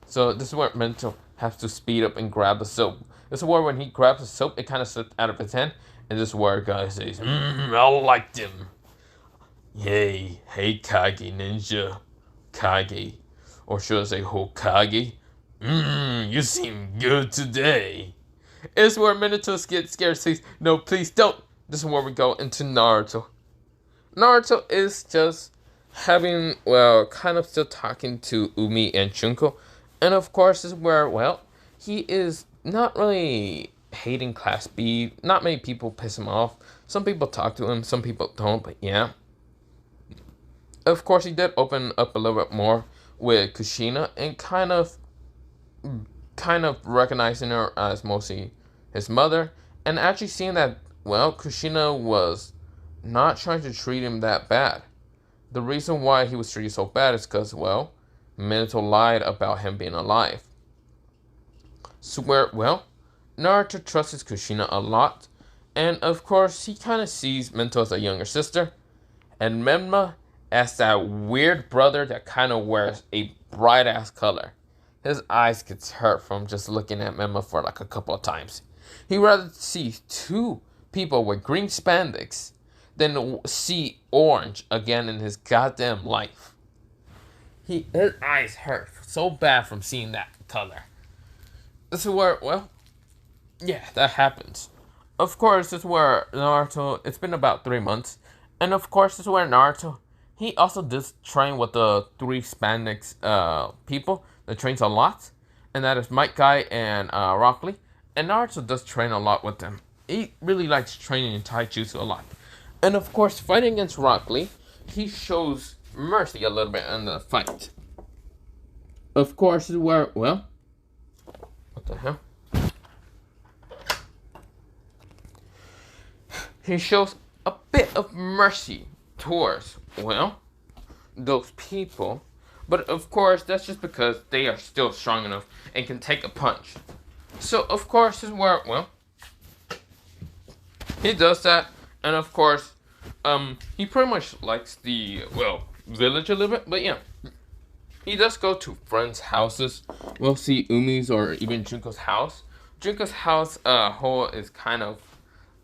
So this is where Minato has to speed up and grab the soap. This is where when he grabs the soap, it kind of slipped out of his hand. And this is where a guy says, I liked him. Hey Kage Ninja. Kage. Or should I say Hokage? You seem good today. It's where Minato gets scared and says, no, please don't. This is where we go into Naruto. Naruto is just having, well, kind of still talking to Umi and Chunko. And of course, this is where, well, he is not really hating Class B. Not many people piss him off. Some people talk to him, some people don't, but yeah. Of course, he did open up a little bit more with Kushina and kind of recognizing her as mostly his mother, and actually seeing that, well, Kushina was not trying to treat him that bad. The reason why he was treated so bad is because, well, Minato lied about him being alive. So where, well, Naruto trusts Kushina a lot, and of course, he kind of sees Minato as a younger sister, and Menma as that weird brother that kind of wears a bright-ass color. His eyes gets hurt from just looking at Menma for like a couple of times. He'd rather see two people with green spandex than see orange again in his goddamn life. His eyes hurt so bad from seeing that color. This is where, well, yeah, that happens. Of course, this is where Naruto, it's been about 3 months. And of course, this is where Naruto, he also does train with the 3 spandex people that trains a lot. And that is Might Guy and Rock Lee. And Naruto does train a lot with them. He really likes training in Taijutsu a lot. And of course, fighting against Rock Lee, he shows mercy a little bit in the fight. Of course, this is where, well, what the hell? He shows a bit of mercy towards, well, those people. But of course, that's just because they are still strong enough and can take a punch. So, of course, this is where, well, he does that. And of course, he pretty much likes the, well, village a little bit. But yeah, he does go to friends' houses. We'll see Umi's or even Junko's house, Junko's house whole is kind of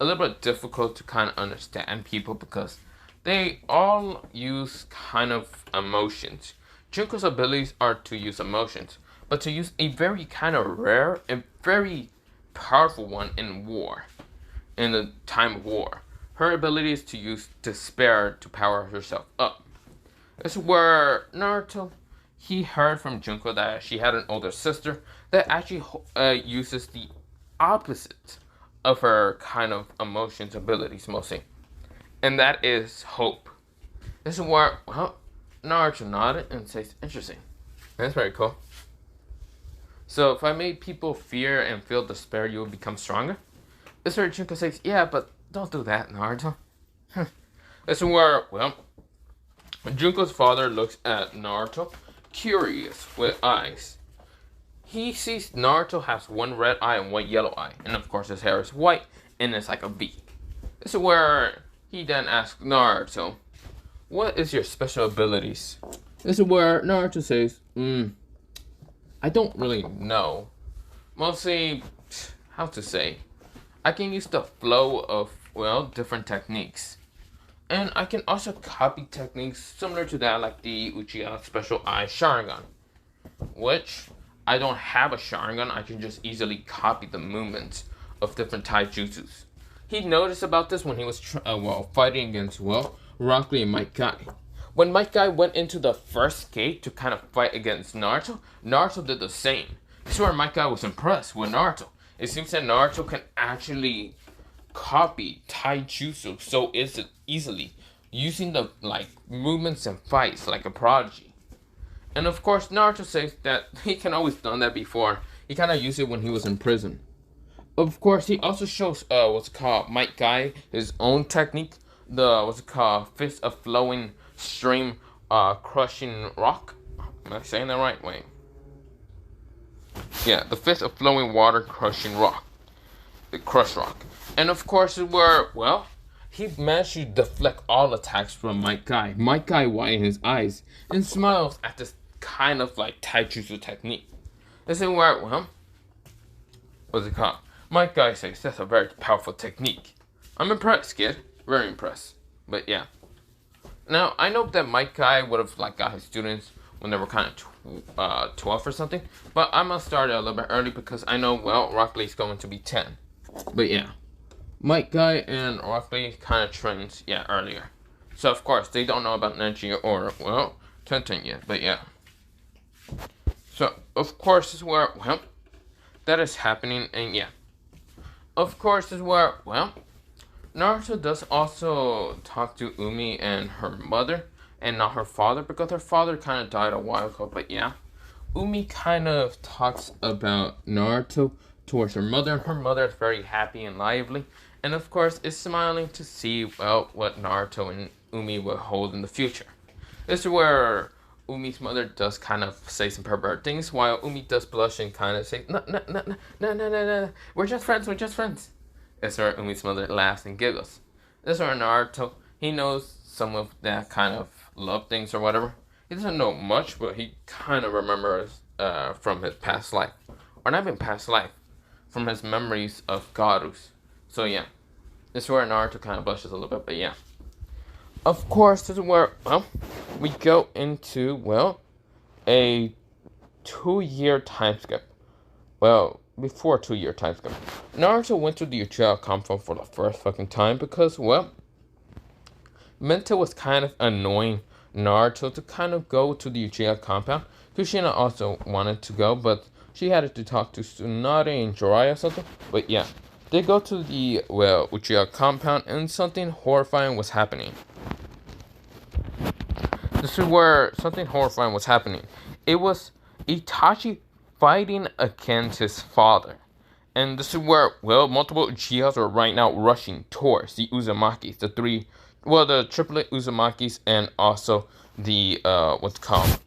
a little bit difficult to kind of understand people because they all use kind of emotions. Junko's abilities are to use emotions, but to use a very kind of rare and very powerful one in war, in the time of war. Her ability is to use despair to power herself up. This is where Naruto, he heard from Junko that she had an older sister that actually uses the opposite of her kind of emotions abilities mostly, and that is hope. This is where, well, Naruto nodded and says, interesting. That's very cool. So if I made people fear and feel despair, you will become stronger? This is where Junko says, yeah, but don't do that, Naruto. This is where, well, Junko's father looks at Naruto, curious, with eyes. He sees Naruto has one red eye and one yellow eye, and of course his hair is white and it's like a V. This is where he then asks Naruto, what is your special abilities? This is where Naruto says, I don't really know. Mostly, how to say, I can use the flow of, well, different techniques. And I can also copy techniques similar to that, like the Uchiha Special Eye Sharingan, which I don't have a Sharingan. I can just easily copy the movements of different taijutsus. He noticed about this when he was fighting against, well, Rock Lee and Might Guy. When Might Guy went into the first gate to kind of fight against Naruto, Naruto did the same. This is where Might Guy was impressed with Naruto. It seems that Naruto can actually copy taijutsu so easily, using the like movements and fights like a prodigy. And of course, Naruto says that he can always done that before. He kind of used it when he was in prison. Of course, he also shows what's called Might Guy his own technique. The what's it called fist of flowing stream, crushing rock. Am I saying that right? Wait. Yeah, the fist of flowing water, crushing rock. The crush rock. And of course, where, well, he managed to deflect all attacks from Might Guy. Might Guy widens his eyes and smiles at this kind of like taijutsu technique. This is where, well, what's it called? Might Guy says that's a very powerful technique. I'm impressed, kid. Very impressed. But yeah. Now, I know that Might Guy would have like got his students when they were kind of 12 or something. But I'm going to start it a little bit early because I know, well, Rock Lee's going to be 10. But yeah. Might Guy and Rock Lee kind of trains, yeah, earlier. So, of course, they don't know about Neji or, well, Tenten yet. But yeah. So, of course, this is where, well, that is happening. And yeah. Of course, this is where, well, Naruto does also talk to Umi and her mother, and not her father, because her father kind of died a while ago, but yeah. Umi kind of talks about Naruto towards her mother, and her mother is very happy and lively, and of course is smiling to see, well, what Naruto and Umi will hold in the future. This is where Umi's mother does kind of say some pervert things, while Umi does blush and kind of say, no, we're just friends. That's where Umi's mother laughs and giggles. This is where Naruto, he knows some of that kind of love things or whatever. He doesn't know much, but he kind of remembers from his past life. Or not even past life, from his memories of Garus. So yeah, this is where Naruto kind of blushes a little bit, but yeah. Of course, this is where, well, we go into, well, a 2-year time skip. Well, before 2-year time skip. Naruto went to the Uchiha compound for the first fucking time because, well, Menta was kind of annoying Naruto to kind of go to the Uchiha compound. Kushina also wanted to go, but she had to talk to Tsunade and Jiraiya or something. But yeah, they go to the, well, Uchiha compound and something horrifying was happening. This is where something horrifying was happening. It was Itachi fighting against his father. And this is where, well, multiple Uchihas are right now rushing towards the Uzumakis. The triplet Uzumakis and also the, what's called,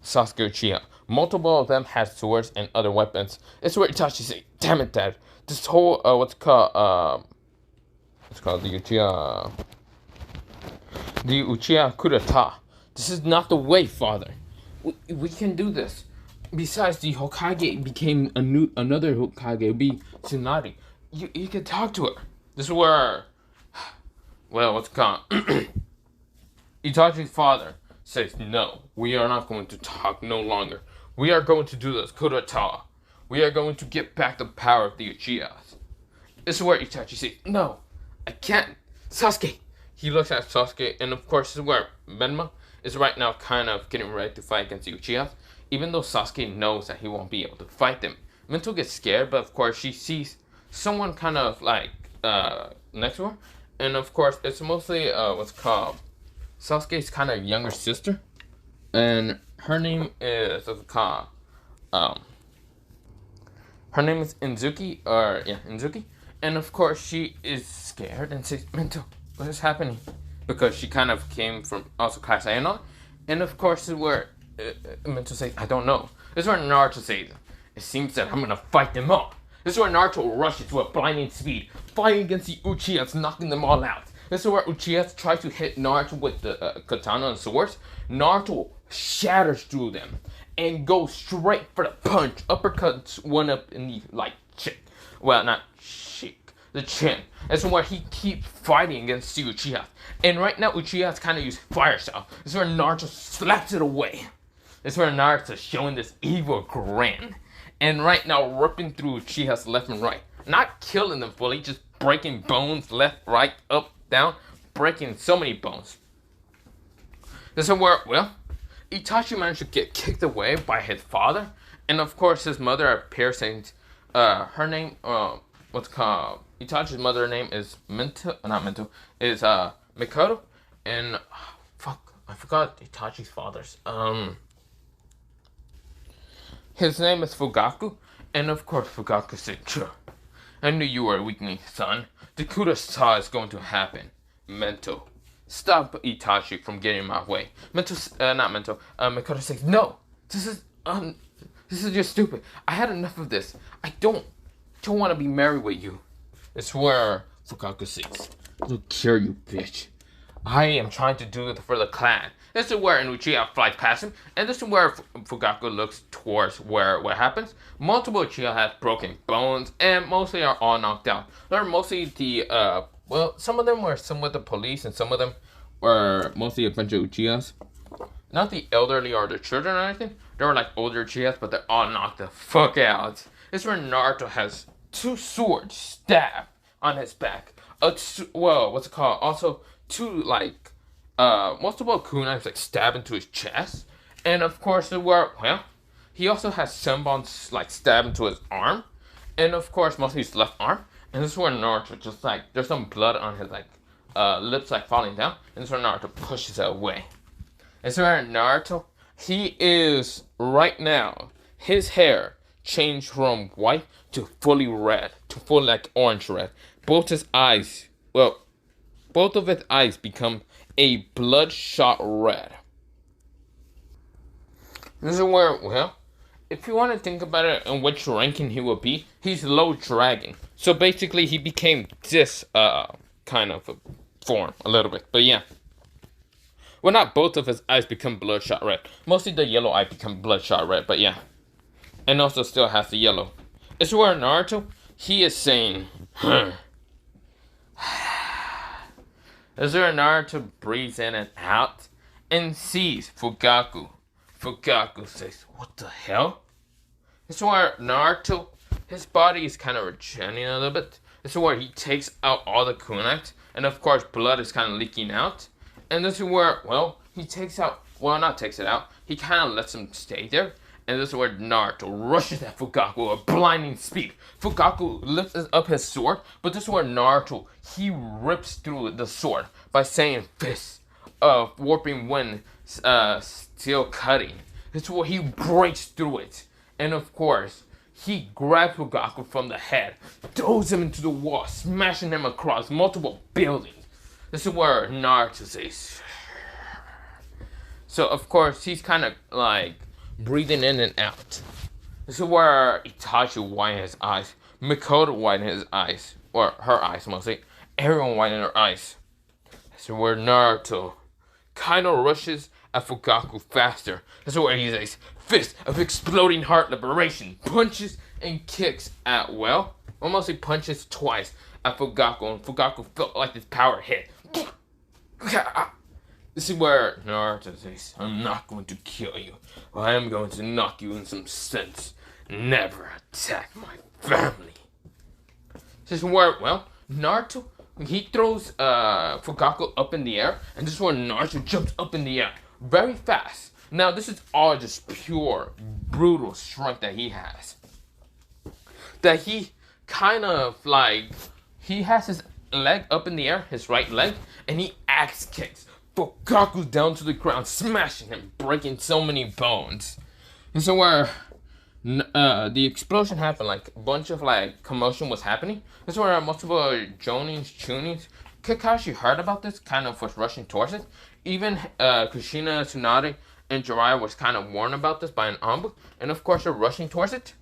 Sasuke Uchiha. Multiple of them had swords and other weapons. It's where Itachi said, damn it, Dad. This whole, what's called the Uchiha coup d'etat. This is not the way, father. We can do this. besides the Hokage became another Hokage, it'd be Tsunade. You can talk to her. This is where, well, what's it called? Itachi's father says, no, we are not going to talk no longer. We are going to do this coup d'etat. We are going to get back the power of the Uchihas. This is where Itachi says, no, I can't. Sasuke. He looks at Sasuke, and of course, this is where Menma is right now kind of getting ready to fight against the Uchihas. Even though Sasuke knows that he won't be able to fight them. Minto gets scared, but of course, she sees someone kind of like next to her. And of course, it's mostly what's called Sasuke's kind of younger sister, and her name is what's called her name is Inzuki, and of course she is scared and says, "Minto, what is happening?" Because she kind of came from also class A and of course this is where Minto says, "I don't know." This is where Naruto says, "It seems that I'm gonna fight them all." This is where Naruto rushes with blinding speed, fighting against the Uchihas, knocking them all out. This is where Uchiha tries to hit Naruto with the katana and swords. Naruto shatters through them and goes straight for the punch. Uppercuts one up in the cheek. Well, not cheek, the chin. This is where he keeps fighting against the Uchiha. And right now Uchiha's kind of used fire style. This is where Naruto slaps it away. This is where Naruto's showing this evil grin. And right now ripping through Uchiha's left and right. Not killing them fully, just breaking bones left, right, up, down, breaking so many bones. This is where, well, Itachi managed to get kicked away by his father, and of course his mother appears saying, her name, what's called, Itachi's mother name is is Mikoto, and, I forgot Itachi's father's, his name is Fugaku, and of course Fugaku said, sure, I knew you were a weakling, son. The coup d'etat is going to happen. Mento. Stop Itachi from getting in my way. Mikoto says, no, this is just stupid. I had enough of this. I don't want to be married with you. It's where Fugaku says, look here, you bitch. I am trying to do it for the clan. This is where Uchiha flies past him, and this is where Fugaku looks towards where what happens. Multiple Uchiha have broken bones, and mostly are all knocked out. They're mostly the, well, some of them were somewhat the police, and some of them were mostly a bunch of Uchihas. Not the elderly or the children or anything. They were like older Uchihas, but they're all knocked the fuck out. This is where Naruto has two swords stabbed on his back. Well, what's it called? Also, two, multiple kunais, stab into his chest. And, of course, he also has Senbon, stab into his arm. And, of course, mostly his left arm. And this is where Naruto just, there's some blood on his, lips, falling down. And this is where Naruto pushes it away. And so where Naruto, he is, right now, his hair changed from white to fully red. To fully, orange red. Both his eyes, both of his eyes become a bloodshot red. This is where, if you want to think about it and which ranking he will be, he's low dragon. So basically he became this, kind of a form, a little bit. But yeah. Well, not both of his eyes become bloodshot red. Mostly the yellow eye become bloodshot red, but yeah. And also still has the yellow. It's where Naruto, he is saying, As Naruto breathes in and out and sees Fugaku. Fugaku says, what the hell? This is where Naruto, his body is kind of regenerating a little bit. This is where he takes out all the kunais. And of course, blood is kind of leaking out. And this is where, he takes out, not takes it out. He kind of lets him stay there. And this is where Naruto rushes at Fugaku with blinding speed. Fugaku lifts up his sword, but this is where Naruto, he rips through the sword by saying fist of warping wind, steel cutting. This is where he breaks through it. And of course, he grabs Fugaku from the head, throws him into the wall, smashing him across multiple buildings. This is where Naruto says. So of course, he's kind of breathing in and out. This is where Itachi widened his eyes. Mikoto widened his eyes. Or her eyes mostly. Everyone widened their eyes. This is where Naruto kind of rushes at Fugaku faster. That's where he says, fist of exploding heart liberation, punches and kicks at, well, almost he punches twice at Fugaku, and Fugaku felt like his power hit. This is where Naruto says, I'm not going to kill you. I am going to knock you in some sense. Never attack my family. This is where, well, Naruto, he throws Fugaku up in the air, and this is where Naruto jumps up in the air very fast. Now, this is all just pure, brutal strength that he has. That he kind of like, he has his leg up in the air, his right leg, and he axe kicks Fugaku down to the ground, smashing him, breaking so many bones. And so where the explosion happened, like a bunch of like commotion was happening. This is where multiple Jonins, Chunins, Kakashi heard about this, kind of was rushing towards it. Even Kushina, Tsunade, and Jiraiya was kind of warned about this by an Anbu, and of course they're rushing towards it.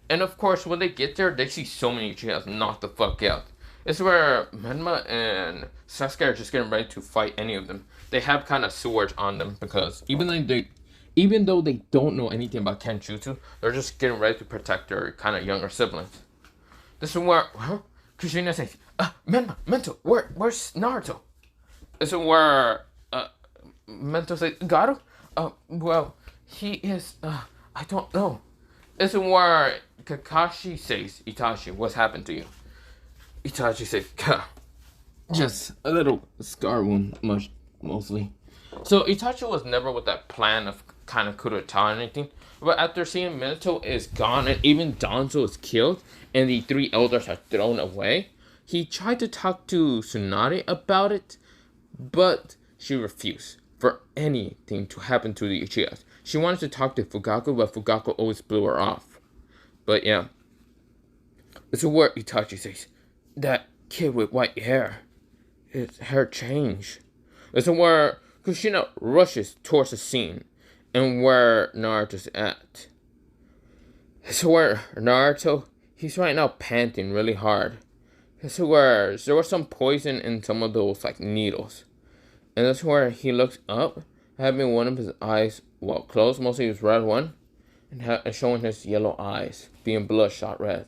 And of course when they get there, they see so many Uchihas knocked the fuck out. This is where Menma and Sasuke are just getting ready to fight any of them. They have kind of swords on them because even though they don't know anything about Kenjutsu, they're just getting ready to protect their kind of younger siblings. This is where Kushina says, Menma, Mento, where's Naruto? This is where Mento says, Garu? Well, he is, I don't know. This is where Kakashi says, Itachi, what's happened to you? Itachi says, just a little scar wound, mostly. So Itachi was never with that plan of kind of coup d'etat or anything. But after seeing Minato is gone and even Danzo is killed and the three elders are thrown away, he tried to talk to Tsunade about it, but she refused for anything to happen to the Uchihas. She wanted to talk to Fugaku, but Fugaku always blew her off. But yeah, this is where Itachi says, that kid with white hair, his hair changed. This is where Kushina rushes towards the scene and where Naruto's at. This is where Naruto, he's right now panting really hard. This is where there was some poison in some of those like needles. And that's where he looks up, having one of his eyes closed, mostly his red one, and showing his yellow eyes, being bloodshot red.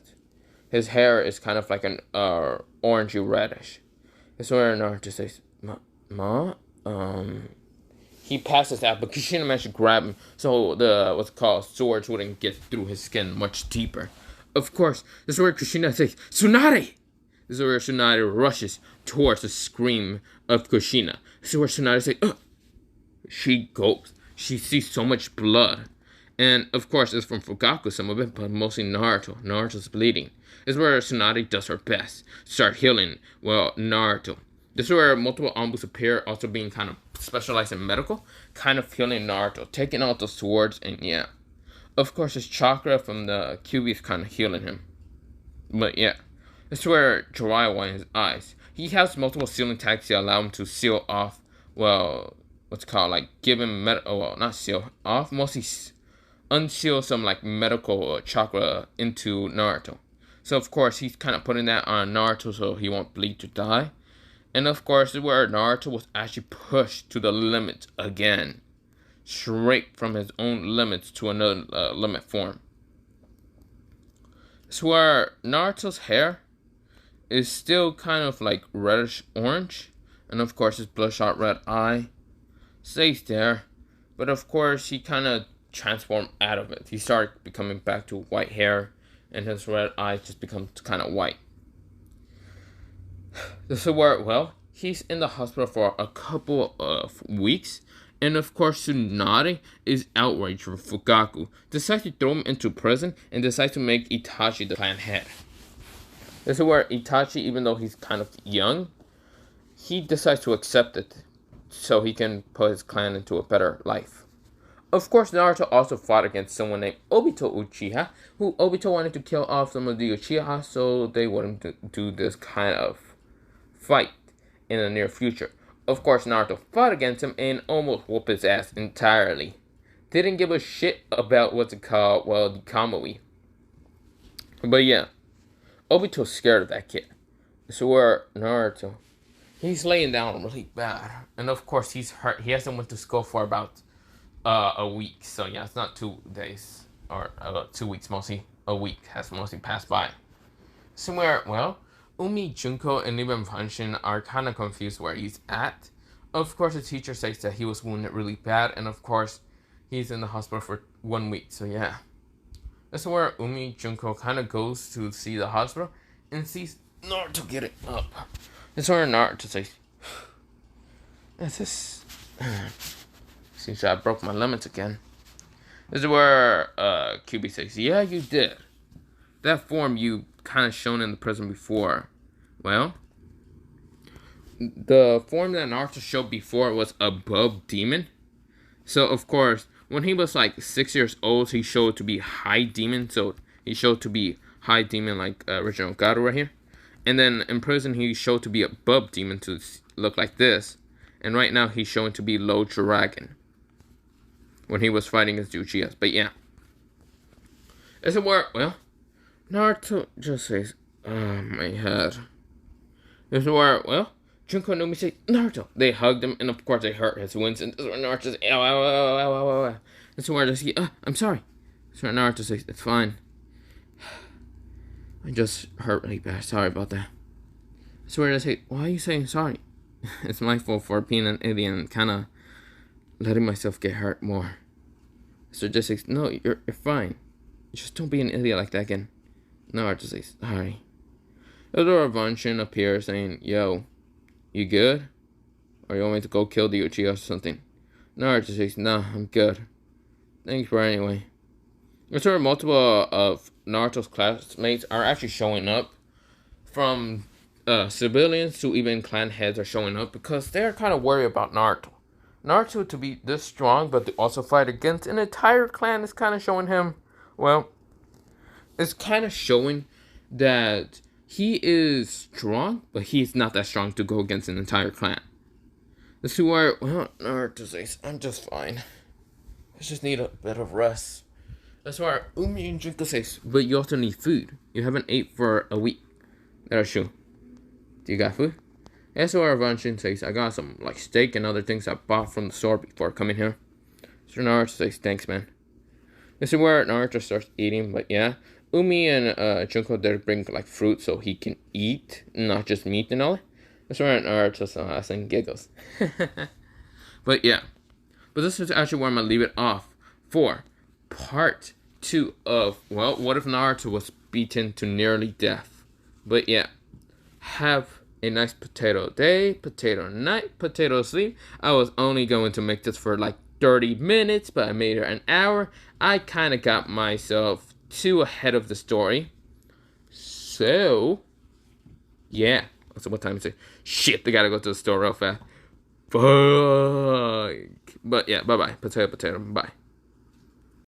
His hair is kind of like an orangey reddish. This is where Naruto says, Ma? He passes out, but Kushina managed to grab him so the swords wouldn't get through his skin much deeper. Of course, this is where Kushina says, Tsunade! This is where Tsunade rushes towards the scream of Kushina. This is where Tsunade says, ugh! She goes. She sees so much blood. And of course, it's from Fugaku, some of it, but mostly Naruto. Naruto's bleeding. This is where Tsunade does her best. Start healing, Naruto. This is where multiple Anbus appear, also being kind of specialized in medical, kind of healing Naruto, taking out the swords, and yeah. Of course, his chakra from the QB is kind of healing him. But yeah, this is where Jiraiya won his eyes. He has multiple sealing tags that allow him to seal off, give him not seal off, mostly unseal some like medical chakra into Naruto. So of course, he's kind of putting that on Naruto so he won't bleed to die. And of course, this is where Naruto was actually pushed to the limit again. Straight from his own limits to another limit form. This is where Naruto's hair is still kind of like reddish orange. And of course, his bloodshot red eye stays there. But of course, he kind of transformed out of it. He started becoming back to white hair. And his red eye just becomes kind of white. This is where, he's in the hospital for a couple of weeks. And of course, Tsunade is outraged for Fugaku, decides to throw him into prison, and decides to make Itachi the clan head. This is where Itachi, even though he's kind of young, he decides to accept it so he can put his clan into a better life. Of course, Naruto also fought against someone named Obito Uchiha, who Obito wanted to kill off some of the Uchiha so they wouldn't do this kind of fight in the near future. Of course, Naruto fought against him and almost whooped his ass entirely. Didn't give a shit about the Kamui. But yeah, Obito's scared of that kid. So where Naruto, He's laying down really bad, and of course he's hurt. He hasn't went to school for about a week. So yeah, it's not 2 days or 2 weeks. Mostly a week has mostly passed by. Somewhere, well, Umi, Junko, and even Fanshin are kind of confused where he's at. Of course, the teacher says that he was wounded really bad, and of course, he's in the hospital for 1 week. So yeah, that's where Umi Junko kind of goes to see the hospital and sees Naruto getting up. That's where Naruto says, "This is seems that I broke my limits again." This is where QB says, "Yeah, you did. That form you kind of shown in the prison before. Well, the form that Naruto showed before was above demon. So of course, when he was like 6 years old, he showed to be high demon. So he showed to be high demon like original God right here. And then in prison, he showed to be above demon to look like this. And right now, he's showing to be low dragon when he was fighting against Uchiha. But yeah, it's a word. Well, Naruto just says, "Oh my head." It's a word. Well, Junko and Umi say, "Naruto." They hugged him, and of course they hurt his wounds. And this is where Naruto says, "Ow, ow, ow, ow, ow, ow, ow." That's where they say, "I'm sorry." That's where Naruto says, "It's fine. I just hurt really bad. Sorry about that." That's where they say, "Why are you saying sorry?" It's my fault for being an idiot and kind of letting myself get hurt more. So just says, "No, you're fine. Just don't be an idiot like that again." Naruto says, "Sorry." Elder Vanshin appears saying, "Yo, you good? Or you want me to go kill the Uchiha or something?" Naruto says, "Nah, I'm good. Thanks for anyway." I'm sure multiple of Naruto's classmates are actually showing up. From civilians to even clan heads are showing up because they're kind of worried about Naruto. Naruto to be this strong, but to also fight against an entire clan is kind of showing him, well, it's kind of showing that he is strong, but he's not that strong to go against an entire clan. This is where, well, Naruto says, "I'm just fine. I just need a bit of rest." That's why Umi and Junko says, "But you also need food. You haven't ate for a week." That's true. Do you got food? SOR Vanshin says, "I got some like steak and other things I bought from the store before coming here." So Naruto says, "Thanks, man." This is where Naruto starts eating, but yeah. Umi and Junko, they bring like fruit so he can eat, not just meat and all that. That's where Naruto laughs and giggles. But yeah. But this is actually where I'm going to leave it off for part 2 of, well, what if Naruto was beaten to nearly death? But yeah. Have a nice potato day, potato night, potato sleep. I was only going to make this for like 30 minutes, but I made it an hour. I kind of got myself too ahead of the story. So, yeah. So what time is it? Shit, they gotta go to the store real fast. Fuck. But yeah, bye-bye. Potato, bye.